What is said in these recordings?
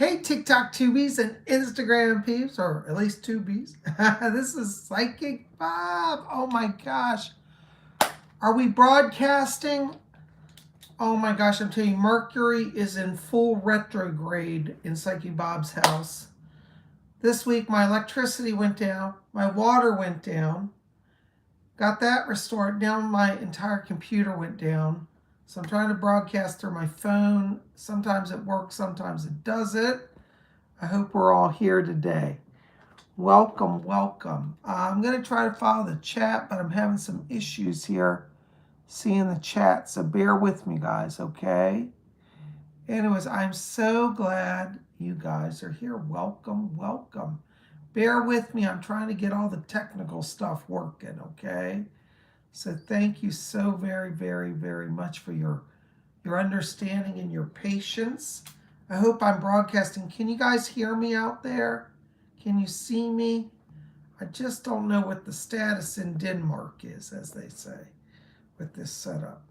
Hey, TikTok tubies and Instagram peeps, or at least tubies. This is Psychic Bob. Oh my gosh. Are we broadcasting? Oh my gosh, I'm telling you, Mercury is in full retrograde in Psychic Bob's house. This week, my electricity went down, my water went down, got that restored. Now my entire computer went down. So I'm trying to broadcast through my phone. Sometimes it works, sometimes it doesn't. I hope we're all here today. Welcome, welcome. I'm going to try to follow the chat, but I'm having some issues here seeing the chat, so bear with me, guys, okay? Anyways, I'm so glad you guys are here. Welcome, welcome. Bear with me. I'm trying to get all the technical stuff working, okay? So thank you so very, very, very much for your understanding and your patience. I hope I'm broadcasting. Can you guys hear me out there? Can you see me? I just don't know what the status in Denmark is, as they say, with this setup.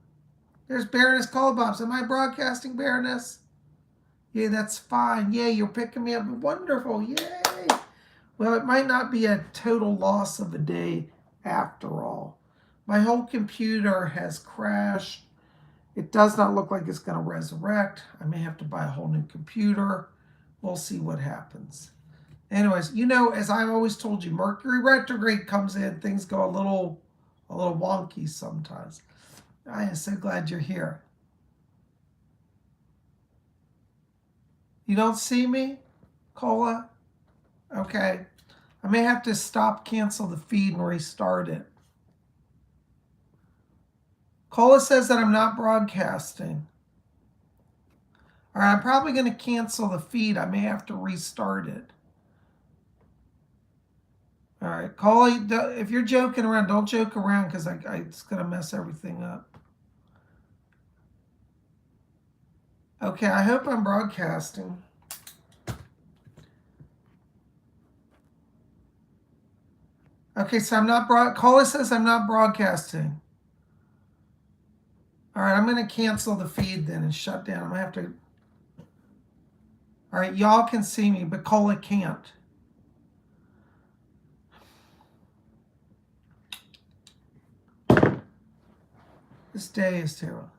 There's Baroness Kolbobs. Am I broadcasting, Baroness? Yeah, that's fine. Yay, you're picking me up. Wonderful. Yay. Well, it might not be a total loss of a day after all. My whole computer has crashed. It does not look like it's going to resurrect. I may have to buy a whole new computer. We'll see what happens. Anyways, you know, as I've always told you, Mercury retrograde comes in. Things go a little wonky sometimes. I am so glad you're here. You don't see me, Cola? Okay. I may have to stop, cancel the feed, and restart it. Cola says that I'm not broadcasting. All right, I'm probably going to cancel the feed. I may have to restart it. All right, Cola, if you're joking around, don't joke around because it's going to mess everything up. Okay, I hope I'm broadcasting. Okay, so I'm not Cola says I'm not broadcasting. All right, I'm going to cancel the feed then and shut down. I'm going to have to... All right, y'all can see me, but Cola can't. This day is terrible.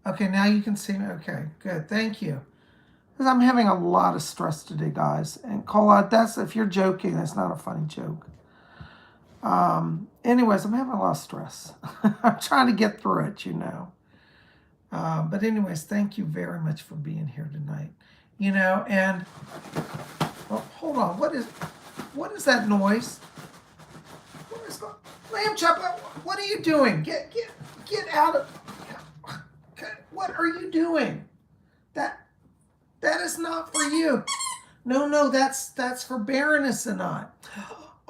Okay, now you can see me. Okay, good. Thank you. Because I'm having a lot of stress today, guys. And Cola, if you're joking, that's not a funny joke. Anyways, I'm having a lot of stress. I'm trying to get through it, you know. But anyways, thank you very much for being here tonight. You know, and oh, hold on. What is that noise? What is going? Lamb chop, what are you doing? Get out of. What are you doing? That is not for you. No, that's for Baroness and I.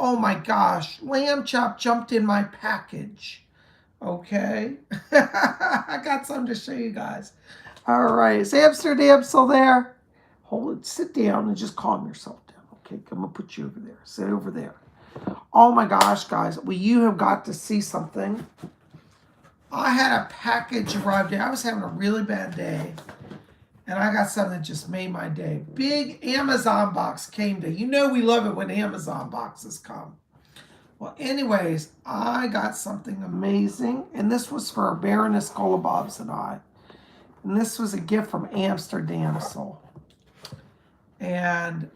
Oh my gosh, Lamb Chop jumped in my package. Okay. I got something to show you guys. All right, is Amsterdam still there? Hold it, sit down and just calm yourself down. Okay, I'm gonna put you over there. Sit over there. Oh my gosh, guys, well, you have got to see something. I had a package arrive today. I was having a really bad day. And I got something that just made my day. Big Amazon box came to. You know we love it when Amazon boxes come. Well, anyways, I got something amazing. And this was for Baroness Kolobobs and I. And this was a gift from Amsterdam Soul. And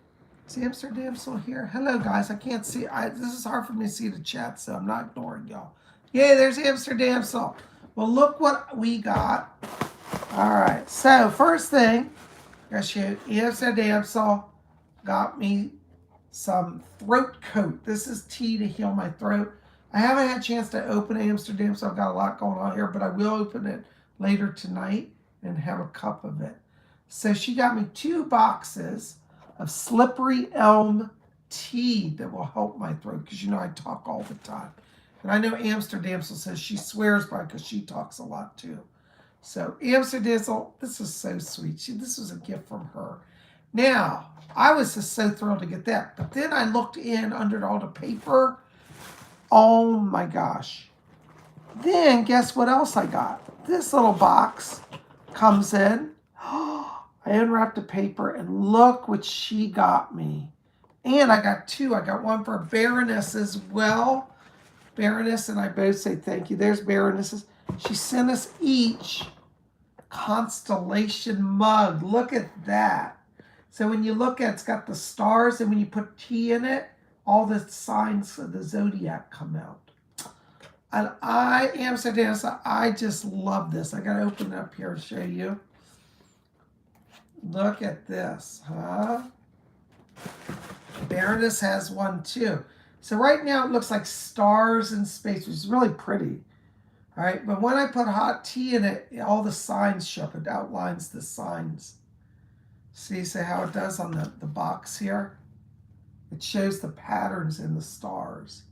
is Amsterdam Soul here? Hello, guys. I can't see. This is hard for me to see the chat, so I'm not ignoring y'all. Yay, there's Amsterdam Soul. Well, look what we got. All right, so first thing, Amsterdam Soul got me some throat coat. This is tea to heal my throat. I haven't had a chance to open Amsterdam, so I've got a lot going on here, but I will open it later tonight and have a cup of it. So she got me 2 boxes of slippery elm tea that will help my throat, because you know I talk all the time. And I know Amsterdam Soul says she swears by it because she talks a lot too. So Amsterdam Soul, this is so sweet. This was a gift from her. Now, I was just so thrilled to get that. But then I looked in under all the paper. Oh my gosh. Then guess what else I got? This little box comes in. I unwrapped the paper and look what she got me. And I got two. I got one for Baroness as well. Baroness and I both say thank you. There's Baroness's. She sent us each constellation mug. Look at that. So when you look at it, it's got the stars, and when you put tea in it, all the signs of the Zodiac come out. And Amsterdam, so I just love this. I got to open it up here and show you. Look at this, huh? Baroness has one too. So right now it looks like stars in space, which is really pretty. All right, but when I put hot tea in it, all the signs show up. It outlines the signs. See how it does on the box here? It shows the patterns in the stars.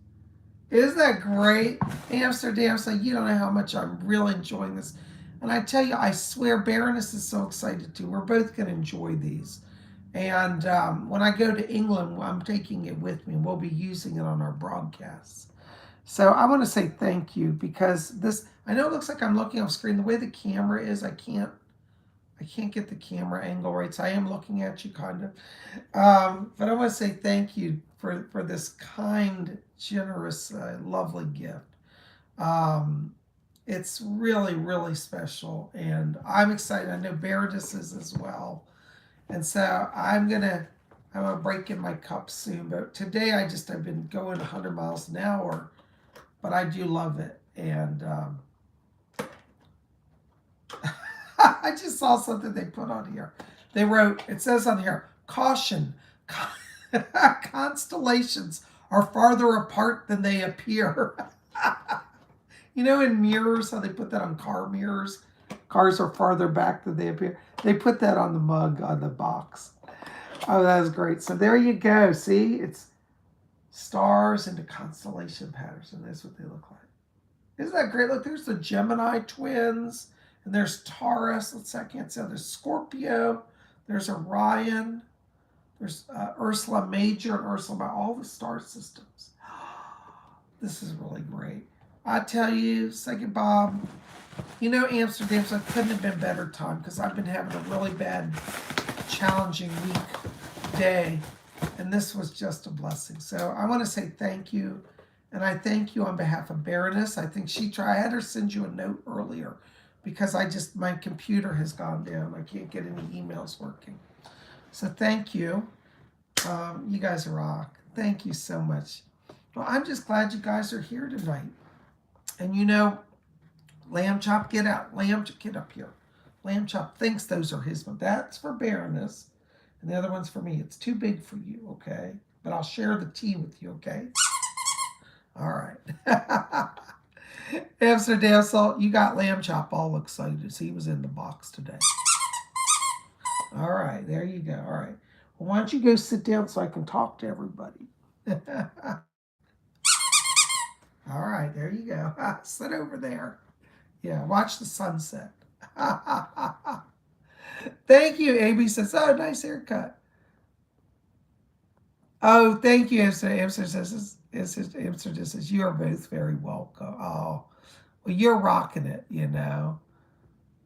Isn't that great? Amsterdam, so you don't know how much I'm really enjoying this. And I tell you, I swear, Baroness is so excited too. We're both going to enjoy these. And when I go to England, I'm taking it with me. We'll be using it on our broadcasts. So I want to say thank you, because this, I know it looks like I'm looking off screen. The way the camera is, I can't get the camera angle right, so I am looking at you kind of. But I want to say thank you for this kind, generous, lovely gift. It's really, really special, and I'm excited. I know Baroness is as well. And so I'm gonna break in my cup soon. But today I've been going 100 miles an hour, but I do love it. And I just saw something they put on here. They wrote, it says on here, caution, constellations are farther apart than they appear. You know, in mirrors, how they put that on car mirrors? Cars are farther back than they appear. They put that on the mug, on the box. Oh, that is great. So there you go. See, it's stars into constellation patterns, and that's what they look like. Isn't that great? Look, there's the Gemini twins, and there's Taurus. Let's see, I can't see. There's Scorpio. There's Orion. There's Ursula Major and Ursula Minor, all the star systems. This is really great. I tell you, Psychic Bob, you know, Amsterdam, so it couldn't have been better time, because I've been having a really bad, challenging day, and this was just a blessing. So I want to say thank you, and I thank you on behalf of Baroness. I think I had her send you a note earlier, because my computer has gone down. I can't get any emails working. So thank you. You guys rock. Thank you so much. Well, I'm just glad you guys are here tonight. And you know, Lamb Chop, get out. Lamb Chop, get up here. Lamb Chop thinks those are his, but that's for Baroness. And the other one's for me. It's too big for you, okay? But I'll share the tea with you, okay? All right. Amsterdam Salt, you got Lamb Chop all excited. See, he was in the box today. All right, there you go. All right. Well, why don't you go sit down so I can talk to everybody? All right, there you go. Sit over there. Yeah, watch the sunset. Thank you. Amy says, oh, nice haircut. Oh, thank you, Amsterdam says, you are both very welcome. Oh, well, you're rocking it, you know.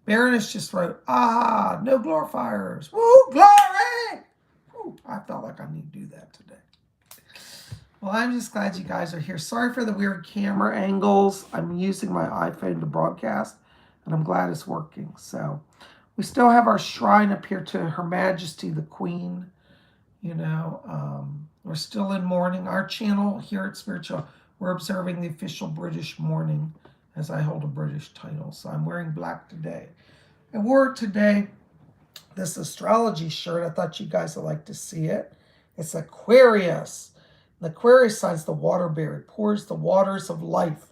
Baroness just wrote, no glorifiers. Woo, glory! Woo, I felt like I need to do that today. Well, I'm just glad you guys are here. Sorry for the weird camera angles. I'm using my iPhone to broadcast, and I'm glad it's working. So we still have our shrine up here to Her Majesty the Queen. You know, we're still in mourning. Our channel here at Spiritual, we're observing the official British mourning, as I hold a British title. So I'm wearing black today. I wore today this astrology shirt. I thought you guys would like to see it. It's Aquarius. The Aquarius sign's the water bearer. It pours the waters of life.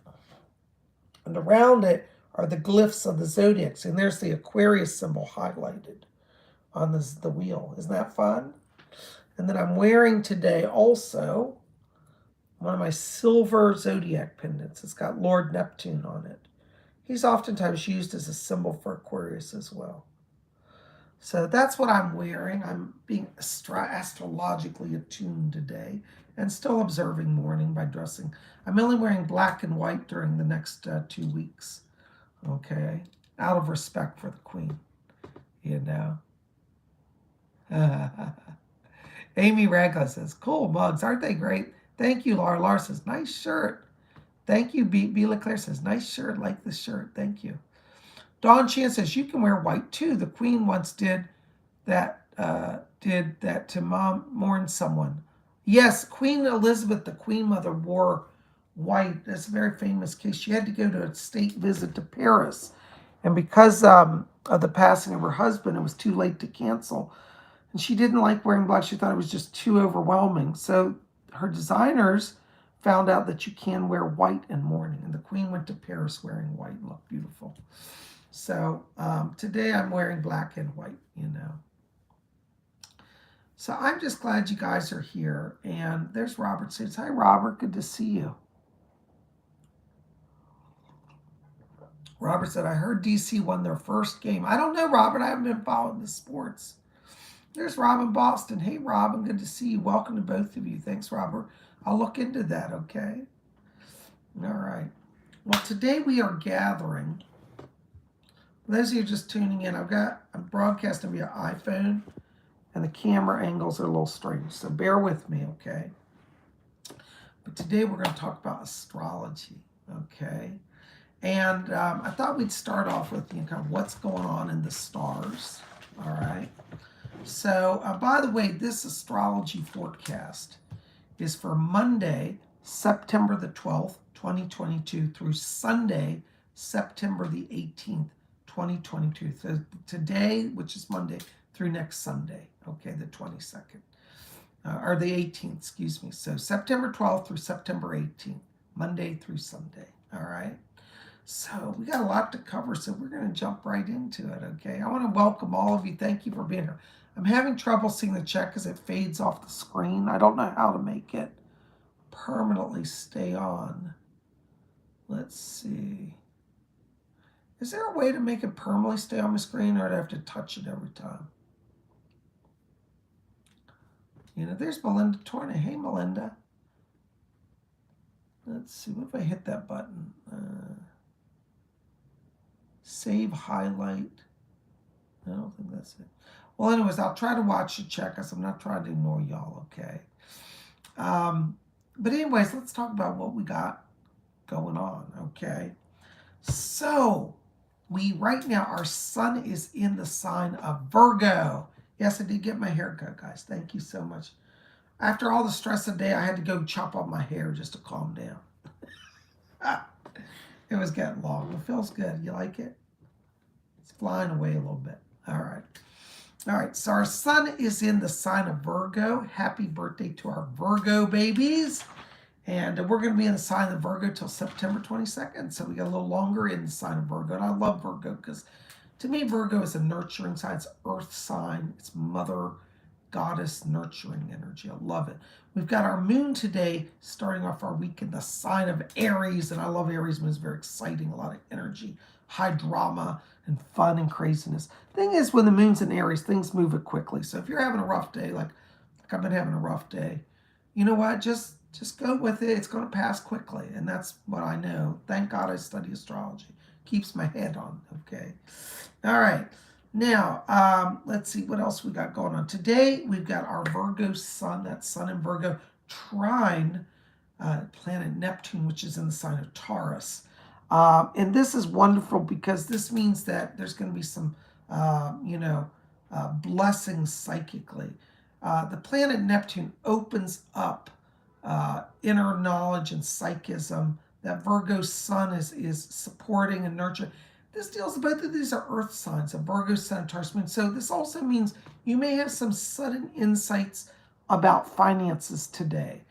And around it are the glyphs of the zodiacs. And there's the Aquarius symbol highlighted on the wheel. Isn't that fun? And then I'm wearing today also one of my silver zodiac pendants. It's got Lord Neptune on it. He's oftentimes used as a symbol for Aquarius as well. So that's what I'm wearing. I'm being astrologically attuned today and still observing mourning by dressing. I'm only wearing black and white during the next 2 weeks, okay? Out of respect for the Queen, you know? Amy Ragla says, cool mugs. Aren't they great? Thank you, Laura. Laura says, nice shirt. Thank you. B. LeClaire says, nice shirt. Like the shirt. Thank you. Dawn Chan says, you can wear white too. The Queen once did that to mourn someone. Yes, Queen Elizabeth, the Queen Mother, wore white. That's a very famous case. She had to go to a state visit to Paris. And because of the passing of her husband, it was too late to cancel. And she didn't like wearing black. She thought it was just too overwhelming. So her designers found out that you can wear white in mourning. And the Queen went to Paris wearing white and looked beautiful. So today I'm wearing black and white, you know. So I'm just glad you guys are here. And there's Robert says, hi, Robert. Good to see you. Robert said, I heard DC won their first game. I don't know, Robert. I haven't been following the sports. There's Robin Boston. Hey, Robin. Good to see you. Welcome to both of you. Thanks, Robert. I'll look into that, okay? All right. Well, today we are gathering. For those of you just tuning in, I'm broadcasting via iPhone, and the camera angles are a little strange, so bear with me, okay? But today we're going to talk about astrology, okay? And I thought we'd start off with kind of what's going on in the stars, all right? So, by the way, this astrology forecast is for Monday, September the 12th, 2022, through Sunday, September the 18th, 2022. So today, which is Monday, through next Sunday, okay, the 22nd, or the 18th, excuse me. So September 12th through September 18th, Monday through Sunday, all right? So we got a lot to cover, so we're going to jump right into it, okay? I want to welcome all of you. Thank you for being here. I'm having trouble seeing the chat because it fades off the screen. I don't know how to make it permanently stay on. Let's see. Is there a way to make it permanently stay on my screen, or do I have to touch it every time? You know, there's Melinda Tornay. Hey, Melinda. Let's see. What if I hit that button? Save highlight. I don't think that's it. Well, anyways, I'll try to watch the chat because I'm not trying to ignore y'all, okay? But anyways, let's talk about what we got going on, okay? So, right now, our sun is in the sign of Virgo. Yes, I did get my hair cut, guys. Thank you so much. After all the stress of the day, I had to go chop up my hair just to calm down. It was getting long. It feels good. You like it? It's flying away a little bit. All right. All right. So our sun is in the sign of Virgo. Happy birthday to our Virgo babies. And we're going to be in the sign of Virgo till September 22nd. So we got a little longer in the sign of Virgo. And I love Virgo because to me, Virgo is a nurturing sign. It's earth sign. It's mother, goddess, nurturing energy. I love it. We've got our moon today starting off our week in the sign of Aries. And I love Aries. Moon is very exciting. A lot of energy, high drama, and fun and craziness. Thing is, when the moon's in Aries, things move it quickly. So if you're having a rough day, like I've been having a rough day, you know what? Just go with it. It's going to pass quickly. And that's what I know. Thank God I study astrology. Keeps my head on, okay? All right. Now, let's see what else we got going on. Today, we've got our Virgo sun, that sun in Virgo, trine planet Neptune, which is in the sign of Taurus. And this is wonderful because this means that there's going to be some, blessings psychically. The planet Neptune opens up inner knowledge and psychism that Virgo sun is supporting and nurturing. This deals, both of these are earth signs, a Virgo sun and Taurus moon. So this also means you may have some sudden insights about finances today,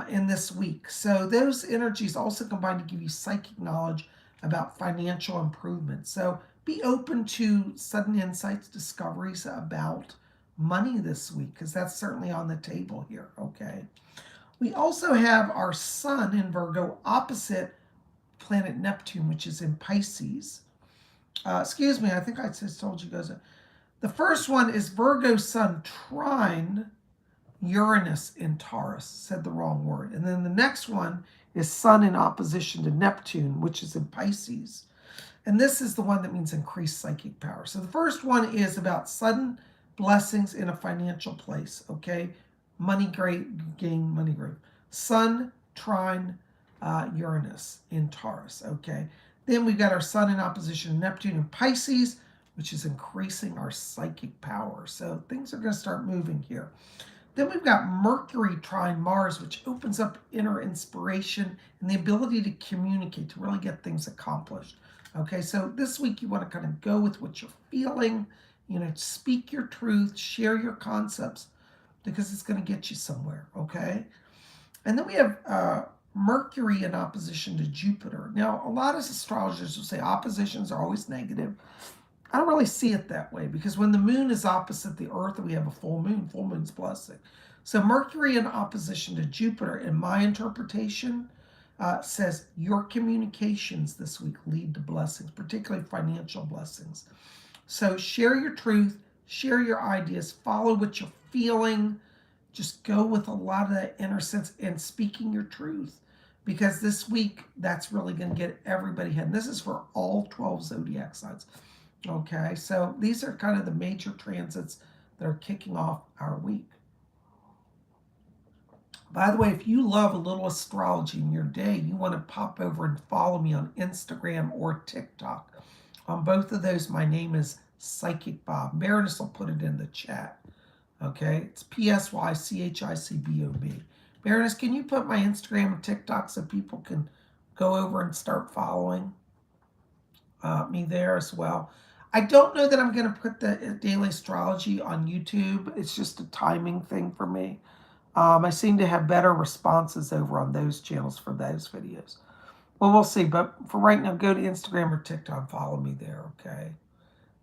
in this week. So those energies also combine to give you psychic knowledge about financial improvement. So be open to sudden insights, discoveries about money this week, because that's certainly on the table here, okay? We also have our sun in Virgo opposite planet Neptune, which is in Pisces. Excuse me, I think I just told you guys. The first one is Virgo sun trine Uranus in Taurus. Said the wrong word. And then the next one is sun in opposition to Neptune, which is in Pisces. And this is the one that means increased psychic power. So the first one is about sudden blessings in a financial place, okay? Money great, gain money great. Sun trine Uranus in Taurus, okay? Then we've got our Sun in opposition to Neptune in Pisces, which is increasing our psychic power. So things are going to start moving here. Then we've got Mercury trine Mars, which opens up inner inspiration and the ability to communicate, to really get things accomplished. Okay, so this week you want to kind of go with what you're feeling, speak your truth, share your concepts, because it's going to get you somewhere, okay? And then we have Mercury in opposition to Jupiter. Now, a lot of astrologers will say oppositions are always negative. I don't really see it that way, because when the moon is opposite the earth and we have a full moon's blessing. So Mercury in opposition to Jupiter, in my interpretation, says your communications this week lead to blessings, particularly financial blessings. So share your truth, share your ideas, follow what you're feeling. Just go with a lot of that inner sense and speaking your truth, because this week that's really going to get everybody ahead. And this is for all 12 zodiac signs. Okay, so these are kind of the major transits that are kicking off our week. By the way, if you love a little astrology in your day, you want to pop over and follow me on Instagram or TikTok. On both of those, my name is Psychic Bob. Baroness will put it in the chat. Okay, it's PSYCHICBOB. Baroness, can you put my Instagram and TikTok so people can go over and start following me there as well? I don't know that I'm going to put the daily astrology on YouTube. It's just a timing thing for me. I seem to have better responses over on those channels for those videos. Well, we'll see. But for right now, go to Instagram or TikTok and follow me there, okay?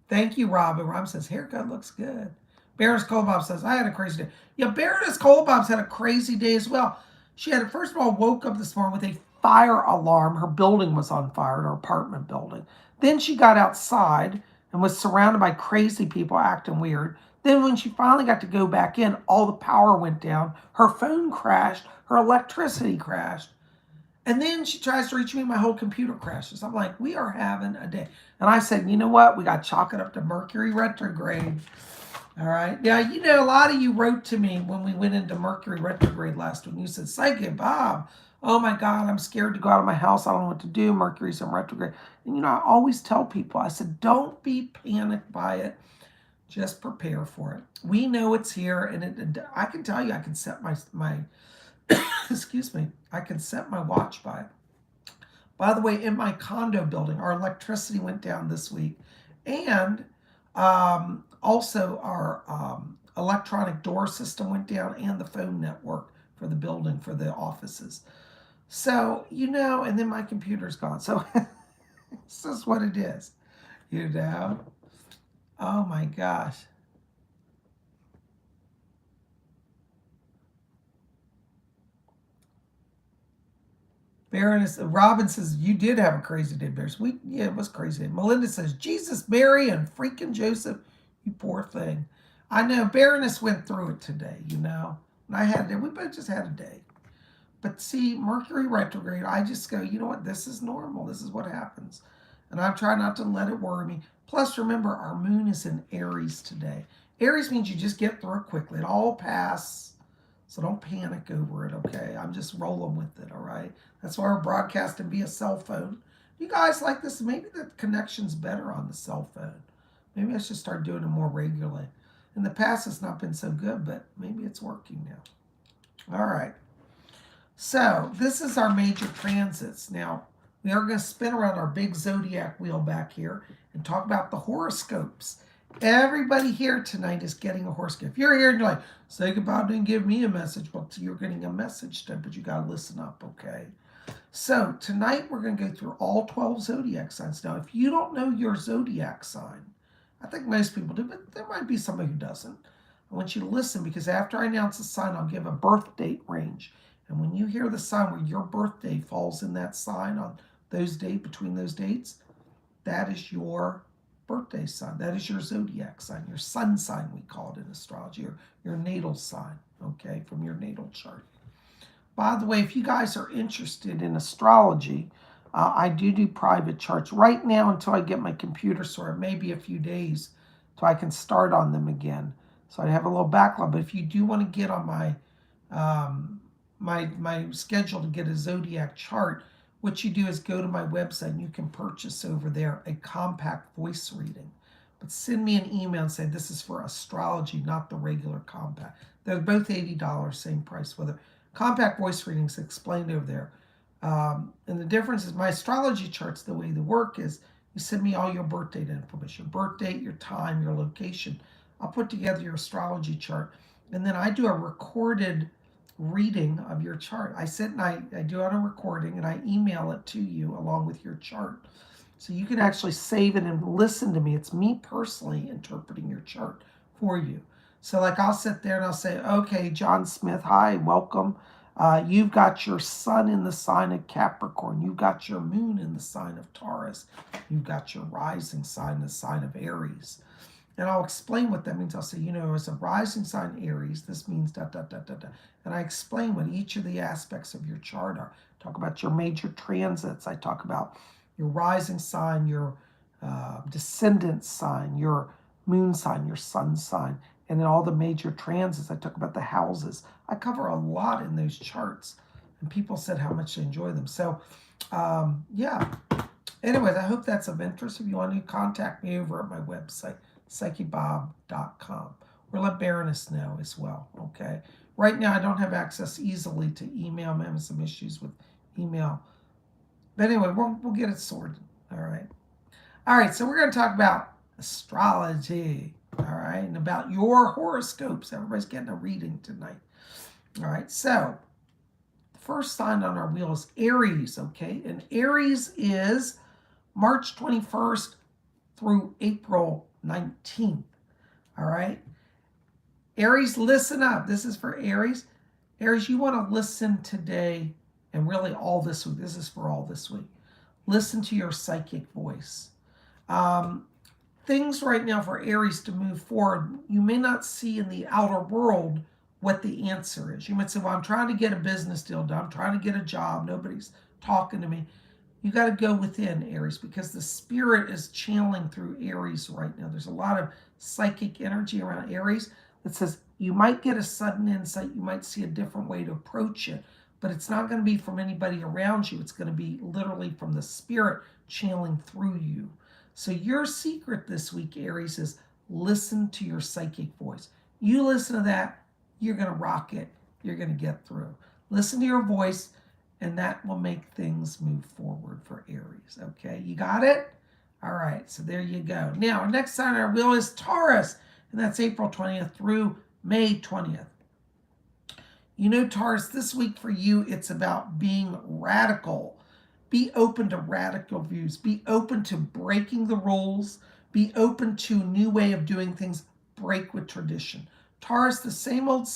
Thank you, Robin. Robin says, haircut looks good. Baroness Colebob says, I had a crazy day. Yeah, Baroness Colebob's had a crazy day as well. She had, first of all, woke up this morning with a fire alarm. Her building was on fire, her apartment building. Then she got outside and was surrounded by crazy people acting weird. Then when she finally got to go back in, all the power went down. Her phone crashed. Her electricity crashed. And then she tries to reach me, my whole computer crashes. I'm like, we are having a day. And I said, you know what? We got to chalk it up to Mercury retrograde. All right. Now, a lot of you wrote to me when we went into Mercury retrograde last week. You said, Psychic Bob, oh my God, I'm scared to go out of my house. I don't know what to do. Mercury's in retrograde. And, I always tell people, I said, don't be panicked by it. Just prepare for it. We know it's here. And I can tell you, I can set my excuse me, I can set my watch by it. By the way, in my condo building, our electricity went down this week. And also our electronic door system went down, and the phone network for the building, for the offices. So, and then my computer's gone. So this is what it is, Oh my gosh. Baroness Robin says, you did have a crazy day, Bears. Yeah, it was crazy. Melinda says, Jesus, Mary, and freaking Joseph, you poor thing. I know Baroness went through it today, And I had we both just had a day. But see, Mercury retrograde, I just go, you know what? This is normal. This is what happens. And I'm trying not to let it worry me. Plus, remember, our moon is in Aries today. Aries means you just get through it quickly. It all passes. So don't panic over it, okay? I'm just rolling with it, all right? That's why we're broadcasting via cell phone. You guys like this? Maybe the connection's better on the cell phone. Maybe I should start doing it more regularly. In the past, it's not been so good, but maybe it's working now. All right. So this is our major transits. Now, we are going to spin around our big zodiac wheel back here and talk about the horoscopes. Everybody here tonight is getting a horoscope. If you're here and you're like, Psychic Bob didn't give me a message. Well, you're getting a message then, but you got to listen up, okay? So tonight we're going to go through all 12 zodiac signs. Now, if you don't know your zodiac sign, I think most people do, but there might be somebody who doesn't. I want you to listen, because after I announce the sign, I'll give a birth date range. And when you hear the sign where your birthday falls in that sign on those dates, between those dates, that is your birthday sign. That is your zodiac sign, your sun sign, we call it in astrology, or your natal sign, okay, from your natal chart. By the way, if you guys are interested in astrology, I do private charts. Right now, until I get my computer sorted, maybe a few days till I can start on them again. So I have a little backlog. But if you do want to get on my schedule to get a Zodiac chart, what you do is go to my website and you can purchase over there a compact voice reading. But send me an email and say this is for astrology, not the regular compact. They're both $80, same price. Whether compact voice readings explained over there. And the difference is my astrology charts, the way they work is you send me all your birth date information, birth date, your time, your location. I'll put together your astrology chart. And then I do a recorded reading of your chart. I sit and I do it on a recording and I email it to you along with your chart. So you can actually save it and listen to me. It's me personally interpreting your chart for you. So like I'll sit there and I'll say, okay, John Smith, hi, welcome. You've got your sun in the sign of Capricorn. You've got your moon in the sign of Taurus. You've got your rising sign in the sign of Aries. And I'll explain what that means. I'll say, as a rising sign Aries, this means da, da, da, da, da. And I explain what each of the aspects of your chart are. Talk about your major transits. I talk about your rising sign, your descendant sign, your moon sign, your sun sign, and then all the major transits. I talk about the houses. I cover a lot in those charts, and people said how much they enjoy them. So, yeah. Anyways, I hope that's of interest. If you want to contact me over at my website, PsychicBob.com, or let Baroness know as well, okay? Right now, I don't have access easily to email. I'm having some issues with email. But anyway, we'll get it sorted, all right? All right, so we're going to talk about astrology, all right, and about your horoscopes. Everybody's getting a reading tonight. All right, so the first sign on our wheel is Aries, okay? And Aries is March 21st through April 19th, all right? Aries, listen up. This is for Aries. Aries, you want to listen today and really all this week. This is for all this week. Listen to your psychic voice. Things right now for Aries to move forward, you may not see in the outer world what the answer is. You might say, well, I'm trying to get a business deal done. I'm trying to get a job. Nobody's talking to me. You got to go within, Aries, because the spirit is channeling through Aries right now. There's a lot of psychic energy around Aries that says you might get a sudden insight. You might see a different way to approach it, but it's not going to be from anybody around you. It's going to be literally from the spirit channeling through you. So your secret this week, Aries, is listen to your psychic voice. You listen to that, you're going to rock it. You're going to get through. Listen to your voice, and that will make things move forward for Aries. Okay, you got it? All right, so there you go. Now, our next sign on our wheel is Taurus, and that's April 20th through May 20th. Taurus, this week for you, it's about being radical. Be open to radical views. Be open to breaking the rules. Be open to a new way of doing things. Break with tradition. Taurus, the same old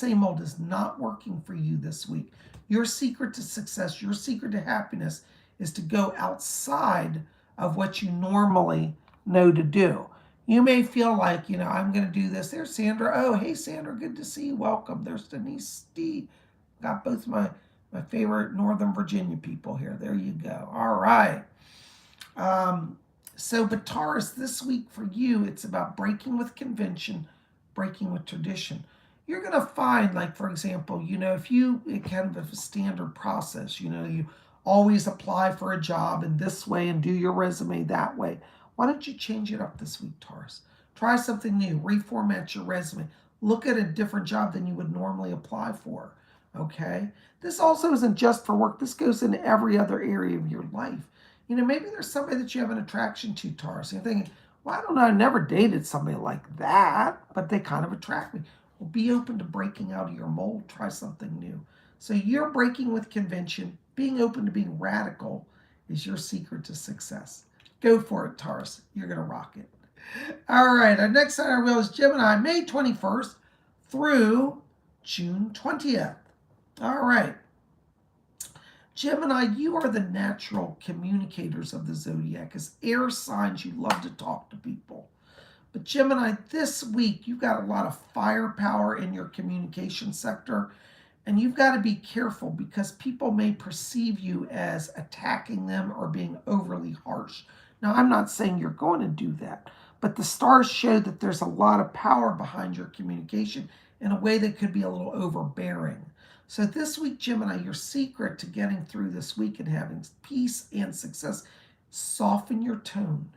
is not working for you this week. Your secret to success, your secret to happiness is to go outside of what you normally know to do. You may feel like, I'm going to do this. There's Sandra. Oh, hey, Sandra, good to see you. Welcome. There's Denise, Steve. Got both my favorite Northern Virginia people here. There you go. All right. But Taurus, this week for you, it's about breaking with convention, breaking with tradition. You're going to find, like, for example, if you kind of a standard process, you always apply for a job in this way and do your resume that way. Why don't you change it up this week, Taurus? Try something new. Reformat your resume. Look at a different job than you would normally apply for. Okay? This also isn't just for work. This goes into every other area of your life. Maybe there's somebody that you have an attraction to, Taurus. You're thinking, well, I don't know. I never dated somebody like that, but they kind of attract me. Well, be open to breaking out of your mold. Try something new. So you're breaking with convention. Being open to being radical is your secret to success. Go for it, Taurus. You're going to rock it. All right. Our next sign on our wheel is Gemini, May 21st through June 20th. All right. Gemini, you are the natural communicators of the zodiac. As air signs, you love to talk to people. But Gemini, this week, you've got a lot of firepower in your communication sector, and you've got to be careful because people may perceive you as attacking them or being overly harsh. Now, I'm not saying you're going to do that, but the stars show that there's a lot of power behind your communication in a way that could be a little overbearing. So this week, Gemini, your secret to getting through this week and having peace and success, soften your tone.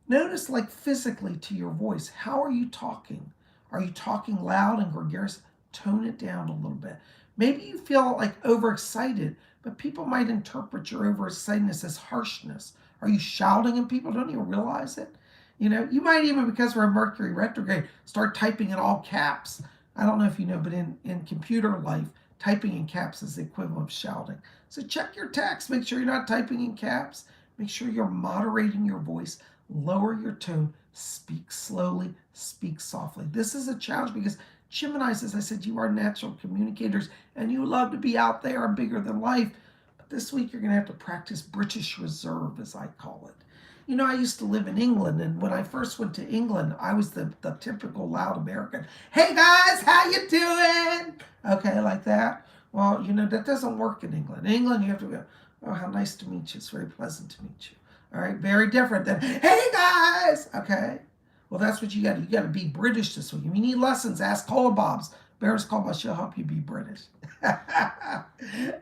Notice, like physically to your voice, how are you talking? Are you talking loud and gregarious? Tone it down a little bit. Maybe you feel like overexcited, but people might interpret your overexcitedness as harshness. Are you shouting and people don't even realize it? You might even, because we're in Mercury retrograde, start typing in all caps. I don't know if you know, but in computer life, typing in caps is the equivalent of shouting. So check your text. Make sure you're not typing in caps. Make sure you're moderating your voice. Lower your tone. Speak slowly. Speak softly. This is a challenge because Geminis, as I said, you are natural communicators and you love to be out there and bigger than life. But this week you're going to have to practice British Reserve, as I call it. I used to live in England, and when I first went to England, I was the typical loud American. Hey guys, how you doing? Okay, like that. Well, that doesn't work in England. In England, you have to go, oh, how nice to meet you. It's very pleasant to meet you. All right, very different than, hey guys. Okay, well, that's what you got. You got to be British this week. If you need lessons, ask Colabobs. Barris Colabobs, she'll help you be British.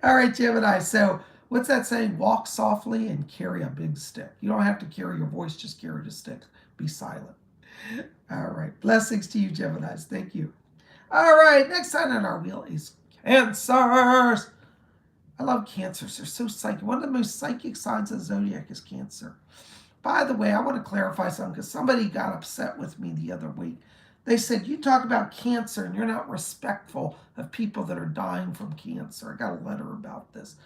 All right, Gemini. So what's that saying? Walk softly and carry a big stick. You don't have to carry your voice, just carry the stick. Be silent. All right. Blessings to you, Geminis. Thank you. All right. Next sign on our wheel is Cancers. I love Cancers. They're so psychic. One of the most psychic signs of the Zodiac is Cancer. By the way, I want to clarify something because somebody got upset with me the other week. They said, you talk about cancer and you're not respectful of people that are dying from cancer. I got a letter about this.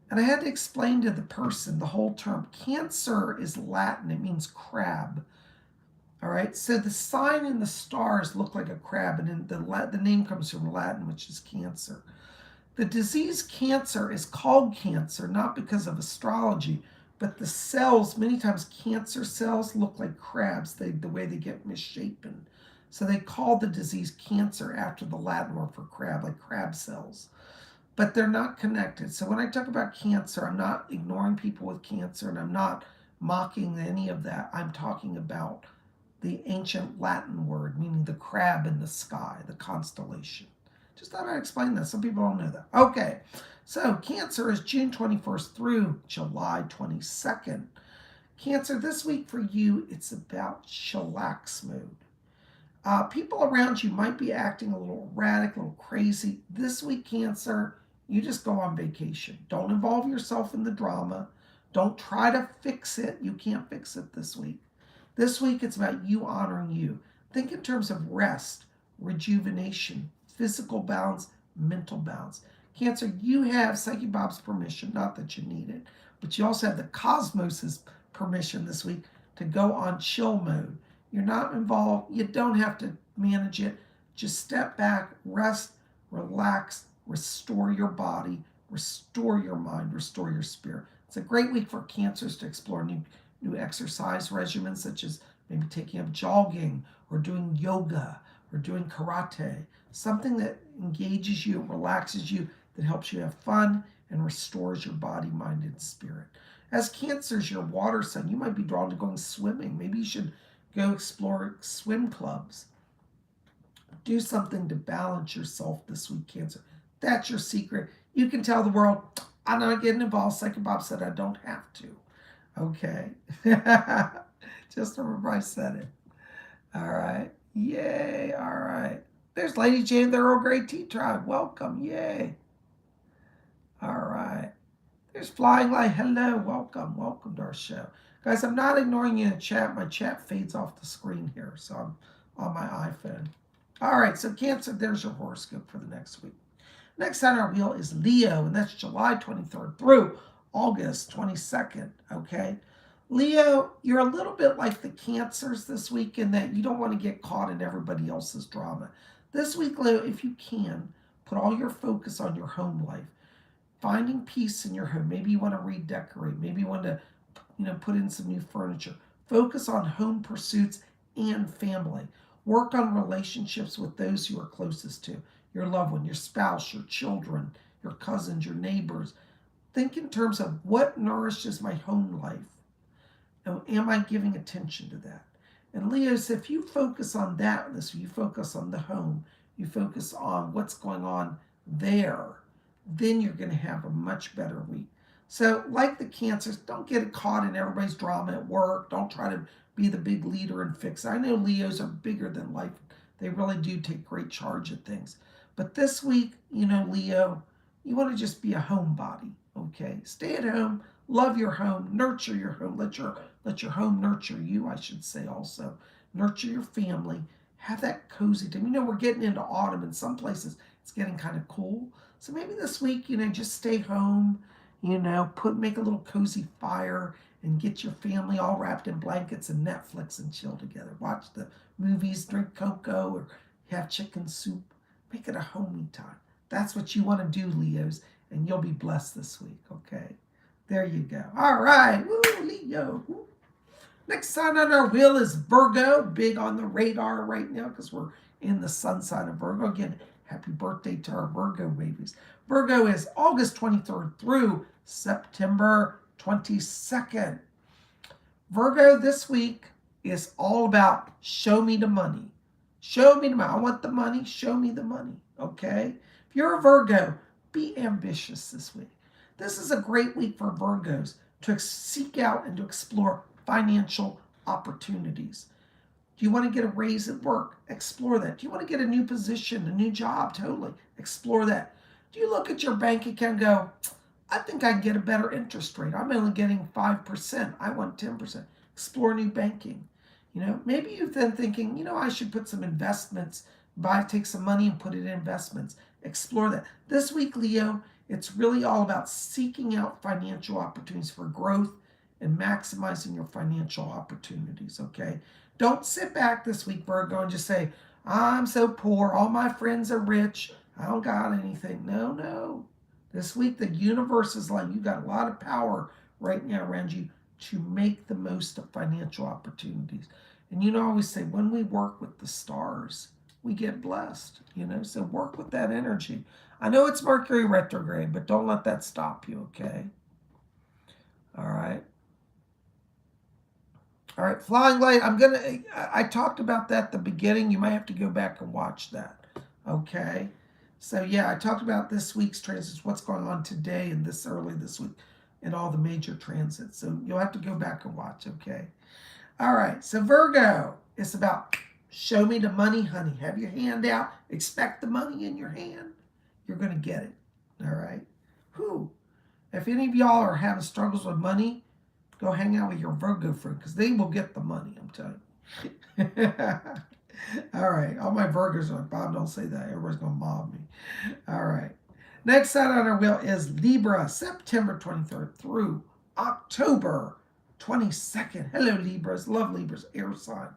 And I had to explain to the person the whole term. Cancer is Latin. It means crab. All right. So the sign in the stars look like a crab. And the name comes from Latin, which is cancer. The disease cancer is called cancer, not because of astrology, but the cells, many times cancer cells look like crabs, the way they get misshapen. So they call the disease cancer after the Latin word for crab, like crab cells. But they're not connected. So when I talk about cancer, I'm not ignoring people with cancer and I'm not mocking any of that. I'm talking about the ancient Latin word, meaning the crab in the sky, the constellation. Just thought I'd explain that. Some people don't know that. Okay, so Cancer is June 21st through July 22nd. Cancer, this week for you, it's about chillax mode. People around you might be acting a little erratic, a little crazy. This week, Cancer, you just go on vacation. Don't involve yourself in the drama. Don't try to fix it. You can't fix it this week. This week, it's about you honoring you. Think in terms of rest, rejuvenation, physical balance, mental balance. Cancer, you have Psychic Bob's permission, not that you need it, but you also have the cosmos's permission this week to go on chill mode. You're not involved. You don't have to manage it. Just step back, rest, relax, restore your body, restore your mind, restore your spirit. It's a great week for Cancers to explore new exercise regimens, such as maybe taking up jogging or doing yoga or doing karate. Something that engages you, relaxes you, that helps you have fun and restores your body, mind, and spirit. As Cancers, your water sign, you might be drawn to going swimming. Maybe you should go explore swim clubs. Do something to balance yourself this week, Cancer. That's your secret. You can tell the world, I'm not getting involved. Psychic Bob said I don't have to. Okay. Just remember I said it. All right. Yay. All right. There's Lady Jane, the Earl Grey Tea Tribe. Welcome. Yay. All right. There's Flying Light. Hello. Welcome. Welcome to our show. Guys, I'm not ignoring you in the chat. My chat fades off the screen here, so I'm on my iPhone. All right, so Cancer, there's your horoscope for the next week. Next on our wheel is Leo, and that's July 23rd through August 22nd, okay? Leo, you're a little bit like the Cancers this week in that you don't want to get caught in everybody else's drama. This week, Leo, if you can, put all your focus on your home life. Finding peace in your home. Maybe you want to redecorate. Maybe you want to put in some new furniture. Focus on home pursuits and family. Work on relationships with those you are closest to. Your loved one, your spouse, your children, your cousins, your neighbors. Think in terms of what nourishes my home life. And am I giving attention to that? And Leos, if you focus on that, you focus on the home, you focus on what's going on there, then you're going to have a much better week. So, like the Cancers, don't get caught in everybody's drama at work. Don't try to be the big leader and fix it. I know Leos are bigger than life. They really do take great charge of things. But this week, Leo, you want to just be a homebody, okay? Stay at home, love your home, nurture your home. Let your home nurture you, I should say also. Nurture your family. Have that cozy time. We're getting into autumn. In some places, it's getting kind of cool. So maybe this week, just stay home, make a little cozy fire and get your family all wrapped in blankets and Netflix and chill together. Watch the movies, drink cocoa, or have chicken soup. Make it a homey time. That's what you want to do, Leos, and you'll be blessed this week, okay? There you go. All right. Woo, Leo. Woo. Next sign on our wheel is Virgo. Big on the radar right now because we're in the sun sign of Virgo. Again, happy birthday to our Virgo babies. Virgo is August 23rd through September 22nd. Virgo this week is all about show me the money. Show me the money. I want the money. Show me the money. Okay? If you're a Virgo, be ambitious this week. This is a great week for Virgos to seek out and to explore financial opportunities. Do you want to get a raise at work? Explore that. Do you want to get a new position, a new job? Totally. Explore that. Do you look at your bank account and go, I think I can get a better interest rate. I'm only getting 5%. I want 10%. Explore new banking. Maybe you've been thinking, I should put some investments, take some money and put it in investments. Explore that. This week, Leo, it's really all about seeking out financial opportunities for growth and maximizing your financial opportunities, okay? Don't sit back this week, Virgo, and just say, I'm so poor. All my friends are rich. I don't got anything. No. This week, the universe is like, you got a lot of power right now around you to make the most of financial opportunities. And I always say, when we work with the stars, we get blessed, so work with that energy. I know it's Mercury retrograde, but don't let that stop you, okay? All right. All right, flying light. I talked about that at the beginning. You might have to go back and watch that, okay? So yeah, I talked about this week's transits, what's going on today and early this week, and all the major transits. So you'll have to go back and watch, okay? All right, so Virgo, it's about show me the money, honey. Have your hand out. Expect the money in your hand. You're going to get it, all right? If any of y'all are having struggles with money, go hang out with your Virgo friend because they will get the money, I'm telling you. All right, all my Virgos are, Bob, don't say that. Everybody's going to mob me. All right. Next sign on our wheel is Libra, September 23rd through October 22nd. Hello, Libras. Love Libras. Air sign.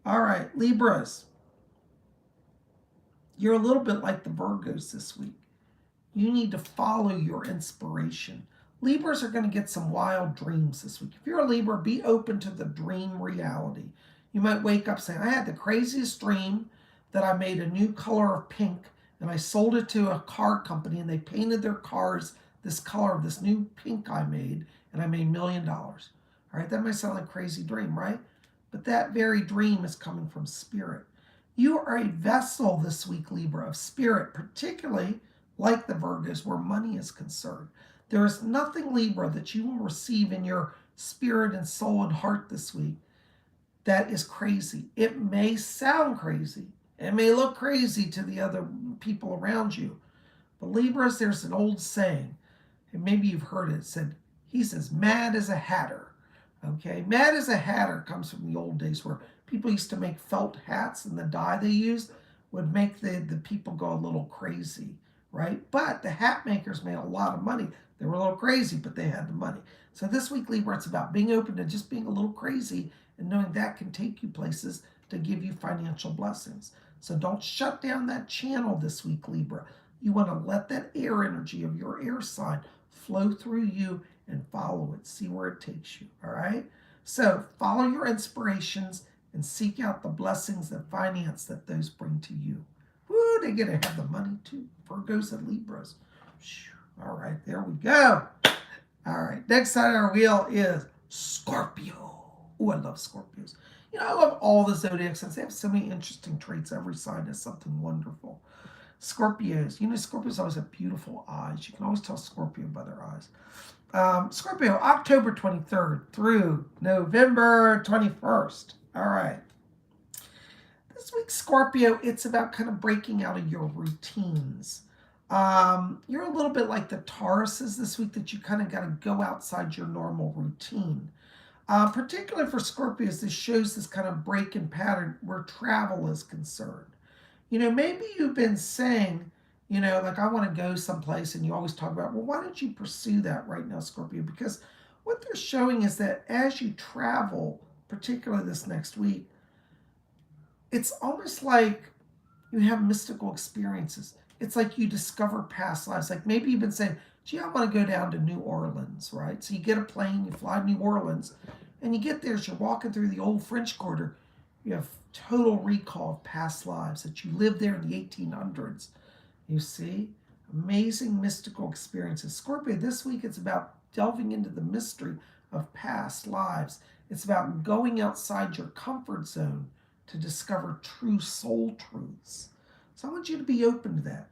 All right, Libras. You're a little bit like the Virgos this week. You need to follow your inspiration. Libras are going to get some wild dreams this week. If you're a Libra, be open to the dream reality. You might wake up saying, I had the craziest dream that I made a new color of pink and I sold it to a car company and they painted their cars this color of this new pink I made and I made $1 million. All right, that might sound like a crazy dream, right? But that very dream is coming from spirit. You are a vessel this week, Libra, of spirit, particularly like the Virgos where money is concerned. There is nothing, Libra, that you will receive in your spirit and soul and heart this week that is crazy. It may sound crazy. It may look crazy to the other people around you. But Libras, there's an old saying, and maybe you've heard it. It said, he's as mad as a hatter. Okay, mad as a hatter comes from the old days where people used to make felt hats and the dye they used would make the people go a little crazy, right? But the hat makers made a lot of money. They were a little crazy, but they had the money. So this week, Libra, it's about being open to just being a little crazy and knowing that can take you places to give you financial blessings. So don't shut down that channel this week, Libra. You want to let that air energy of your air sign flow through you and follow it. See where it takes you, all right? So follow your inspirations and seek out the blessings and finance that those bring to you. Woo, they get to have the money too. Virgos and Libras. All right, there we go. All right, next side of our wheel is Scorpio. Oh, I love Scorpios. I love all the zodiac signs. They have so many interesting traits. Every sign has something wonderful. Scorpios. Scorpios always have beautiful eyes. You can always tell Scorpio by their eyes. Scorpio, October 23rd through November 21st. All right. This week, Scorpio, it's about kind of breaking out of your routines. You're a little bit like the Tauruses this week, that you kind of got to go outside your normal routine. Particularly for Scorpios, this shows this kind of break in pattern where travel is concerned. Maybe you've been saying, like, I want to go someplace, and you always talk about, well, why don't you pursue that right now, Scorpio? Because what they're showing is that as you travel, particularly this next week, it's almost like you have mystical experiences. It's like you discover past lives. Like maybe you've been saying, gee, I want to go down to New Orleans, right? So you get a plane, you fly to New Orleans, and you get there, as you're walking through the old French Quarter, you have total recall of past lives, that you lived there in the 1800s. You see? Amazing mystical experiences. Scorpio, this week it's about delving into the mystery of past lives. It's about going outside your comfort zone to discover true soul truths. So I want you to be open to that.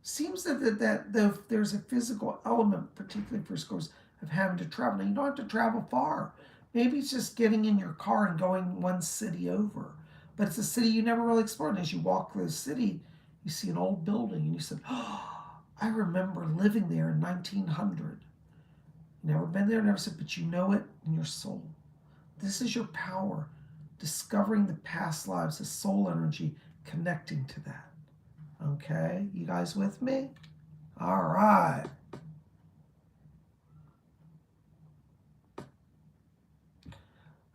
Seems that though there's a physical element, particularly for Scorpios, of having to travel. Now, you don't have to travel far. Maybe it's just getting in your car and going one city over. But it's a city you never really explored. And as you walk through the city, you see an old building, and you said, oh, I remember living there in 1900. Never been there, never said, but you know it in your soul. This is your power, discovering the past lives, the soul energy, connecting to that. Okay, you guys with me? All right.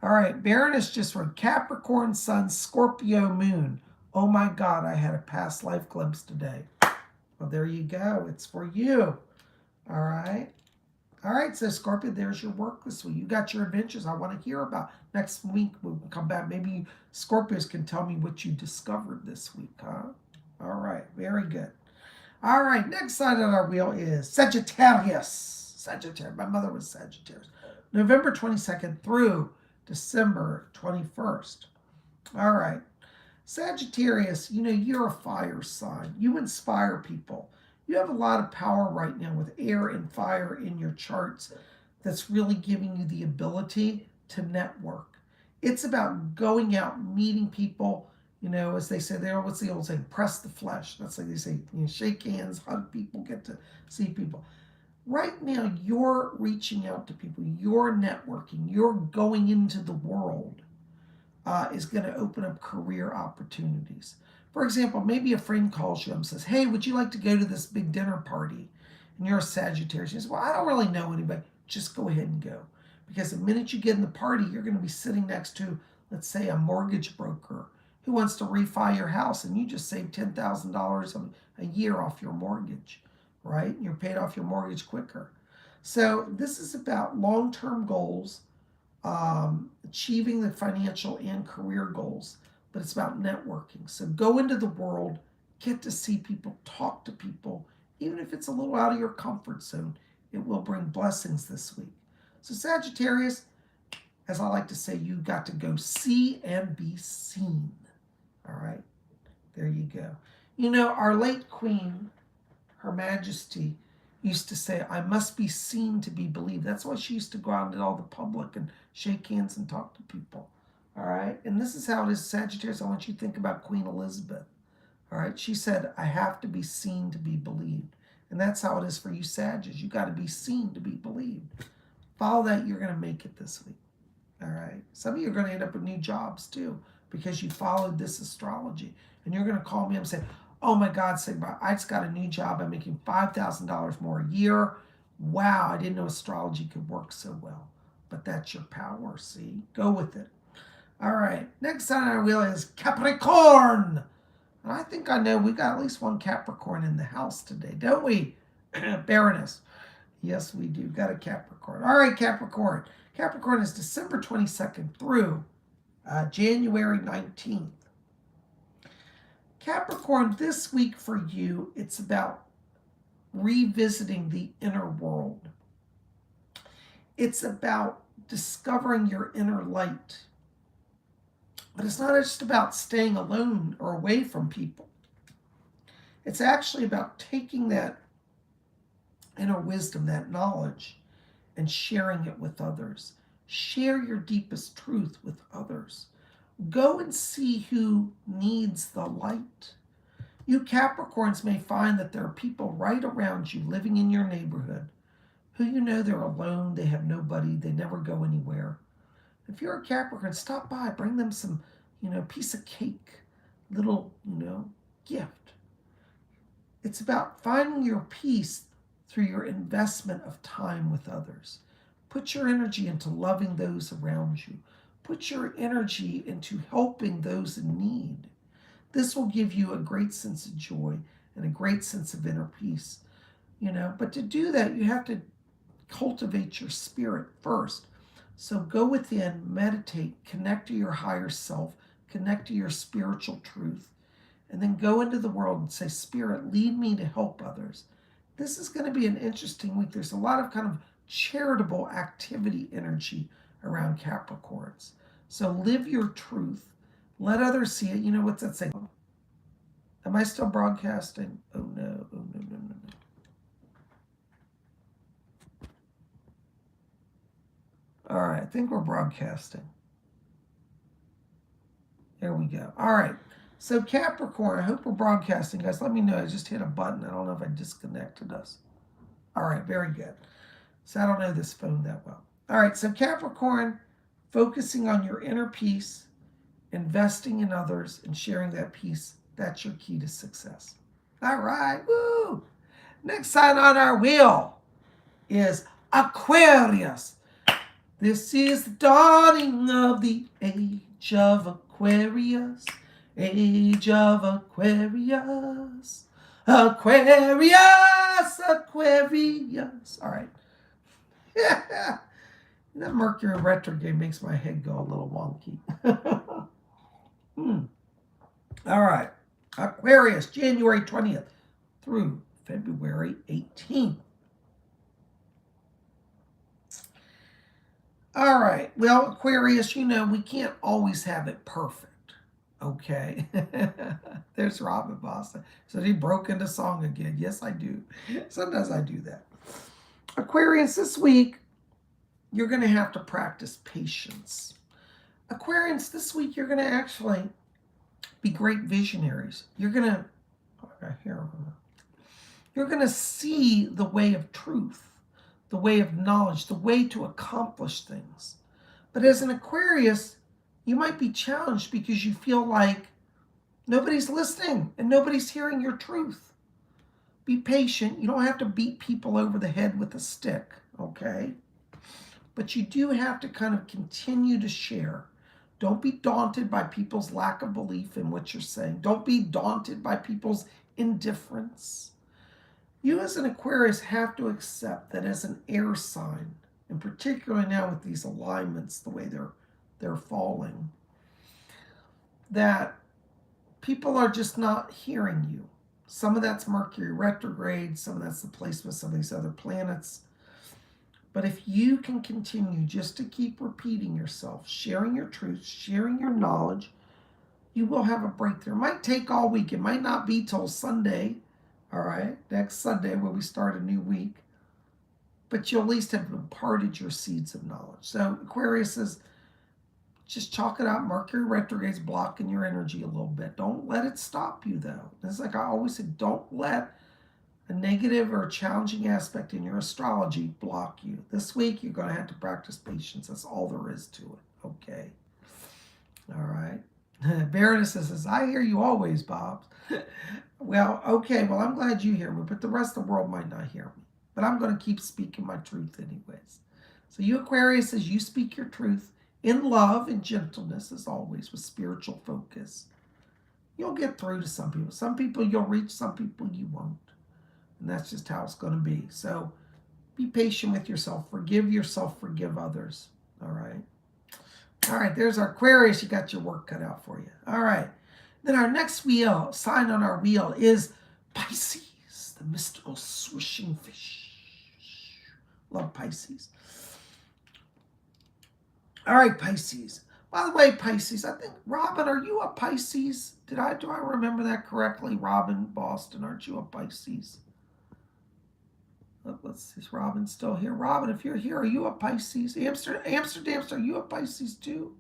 All right, Baroness just wrote Capricorn Sun, Scorpio Moon. Oh my God, I had a past life glimpse today. Well, there you go. It's for you. All right. All right, so Scorpio, there's your work this week. You got your adventures I want to hear about. Next week, we'll come back. Maybe Scorpios can tell me what you discovered this week, huh? All right, very good. All right, next sign on our wheel is Sagittarius. Sagittarius. My mother was Sagittarius. November 22nd through December 21st. All right. Sagittarius, you're a fire sign. You inspire people. You have a lot of power right now with air and fire in your charts that's really giving you the ability to network. It's about going out, meeting people, as they say there, what's the old saying? Press the flesh. That's like they say, shake hands, hug people, get to see people. Right now, you're reaching out to people. You're networking. You're going into the world. Is going to open up career opportunities. For example, maybe a friend calls you and says, hey, would you like to go to this big dinner party? And you're a Sagittarius. You say, well, I don't really know anybody. Just go ahead and go. Because the minute you get in the party, you're going to be sitting next to, let's say, a mortgage broker who wants to refi your house, and you just saved $10,000 a year off your mortgage, right? You're paid off your mortgage quicker. So this is about long-term goals, achieving the financial and career goals, but it's about networking. So go into the world, get to see people, talk to people, even if it's a little out of your comfort zone. It will bring blessings this week. So Sagittarius, as I like to say, you got to go see and be seen. All right, there you go. Our late queen, Her Majesty, used to say, I must be seen to be believed. That's why she used to go out into all the public and shake hands and talk to people. All right. And this is how it is, Sagittarius. I want you to think about Queen Elizabeth. All right. She said, I have to be seen to be believed. And that's how it is for you, Sagittarius. You got to be seen to be believed. Follow that. You're going to make it this week. All right. Some of you are going to end up with new jobs too, because you followed this astrology. And you're going to call me up and say, oh my God, Sigma, I just got a new job. I'm making $5,000 more a year. Wow, I didn't know astrology could work so well. But that's your power, see? Go with it. All right, next sign on our wheel is Capricorn. And I think I know we got at least one Capricorn in the house today, don't we? Baroness. Yes, we do. Got a Capricorn. All right, Capricorn. Capricorn is December 22nd through January 19th. Capricorn, this week for you, it's about revisiting the inner world. It's about discovering your inner light. But it's not just about staying alone or away from people. It's actually about taking that inner wisdom, that knowledge, and sharing it with others. Share your deepest truth with others. Go and see who needs the light. You Capricorns may find that there are people right around you living in your neighborhood who you know they're alone, they have nobody, they never go anywhere. If you're a Capricorn, stop by, bring them some, piece of cake, little, gift. It's about finding your peace through your investment of time with others. Put your energy into loving those around you. Put your energy into helping those in need. This will give you a great sense of joy and a great sense of inner peace. But to do that, you have to cultivate your spirit first. So go within, meditate, connect to your higher self, connect to your spiritual truth, and then go into the world and say, Spirit, lead me to help others. This is going to be an interesting week. There's a lot of kind of charitable activity energy around Capricorns. So live your truth. Let others see it. What's that saying? Am I still broadcasting? Oh, no. Oh, no, no, no, no. All right, I think we're broadcasting. There we go. All right. So Capricorn, I hope we're broadcasting, guys. Let me know. I just hit a button. I don't know if I disconnected us. All right, very good. So I don't know this phone that well. All right, so Capricorn, focusing on your inner peace, investing in others, and sharing that peace, that's your key to success. All right, woo! Next sign on our wheel is Aquarius. This is the dawning of the age of Aquarius. Age of Aquarius. Aquarius, Aquarius. All right. That Mercury retrograde makes my head go a little wonky. All right. Aquarius, January 20th through February 18th. All right. Well, Aquarius, we can't always have it perfect. Okay. There's Robin Boston. So he broke into song again. Yes, I do. Sometimes I do that. Aquarius, this week, you're going to have to practice patience. Aquarians, this week, you're going to actually be great visionaries. You're going to see the way of truth, the way of knowledge, the way to accomplish things. But as an Aquarius, you might be challenged because you feel like nobody's listening and nobody's hearing your truth. Be patient. You don't have to beat people over the head with a stick, okay? But you do have to kind of continue to share. Don't be daunted by people's lack of belief in what you're saying. Don't be daunted by people's indifference. You as an Aquarius have to accept that as an air sign, and particularly now with these alignments, the way they're falling, that people are just not hearing you. Some of that's Mercury retrograde, some of that's the placement of some of these other planets. But if you can continue just to keep repeating yourself, sharing your truth, sharing your knowledge, you will have a breakthrough. It might take all week. It might not be till Sunday, all right, next Sunday when we start a new week. But you'll at least have imparted your seeds of knowledge. So Aquarius says, just chalk it out. Mercury retrograde's blocking your energy a little bit. Don't let it stop you, though. It's like I always say, don't let a negative or a challenging aspect in your astrology block you. This week, you're going to have to practice patience. That's all there is to it, okay? All right. Baroness says, I hear you always, Bob. Well, okay, well, I'm glad you hear me, but the rest of the world might not hear me. But I'm going to keep speaking my truth anyways. So you Aquarius, says you speak your truth in love and gentleness, as always, with spiritual focus. You'll get through to some people. Some people you'll reach, some people you won't. And that's just how it's going to be. So be patient with yourself. Forgive others. All right. All right, there's our Aquarius. You got your work cut out for you. All right. Then our next sign on our wheel is Pisces, the mystical swishing fish. Love Pisces. All right, Pisces. By the way, Pisces, I think, Robin, are you a Pisces? Do I remember that correctly? Robin Boston, aren't you a Pisces? Let's see, is Robin still here? Robin, if you're here, are you a Pisces? Amsterdam, are you a Pisces too?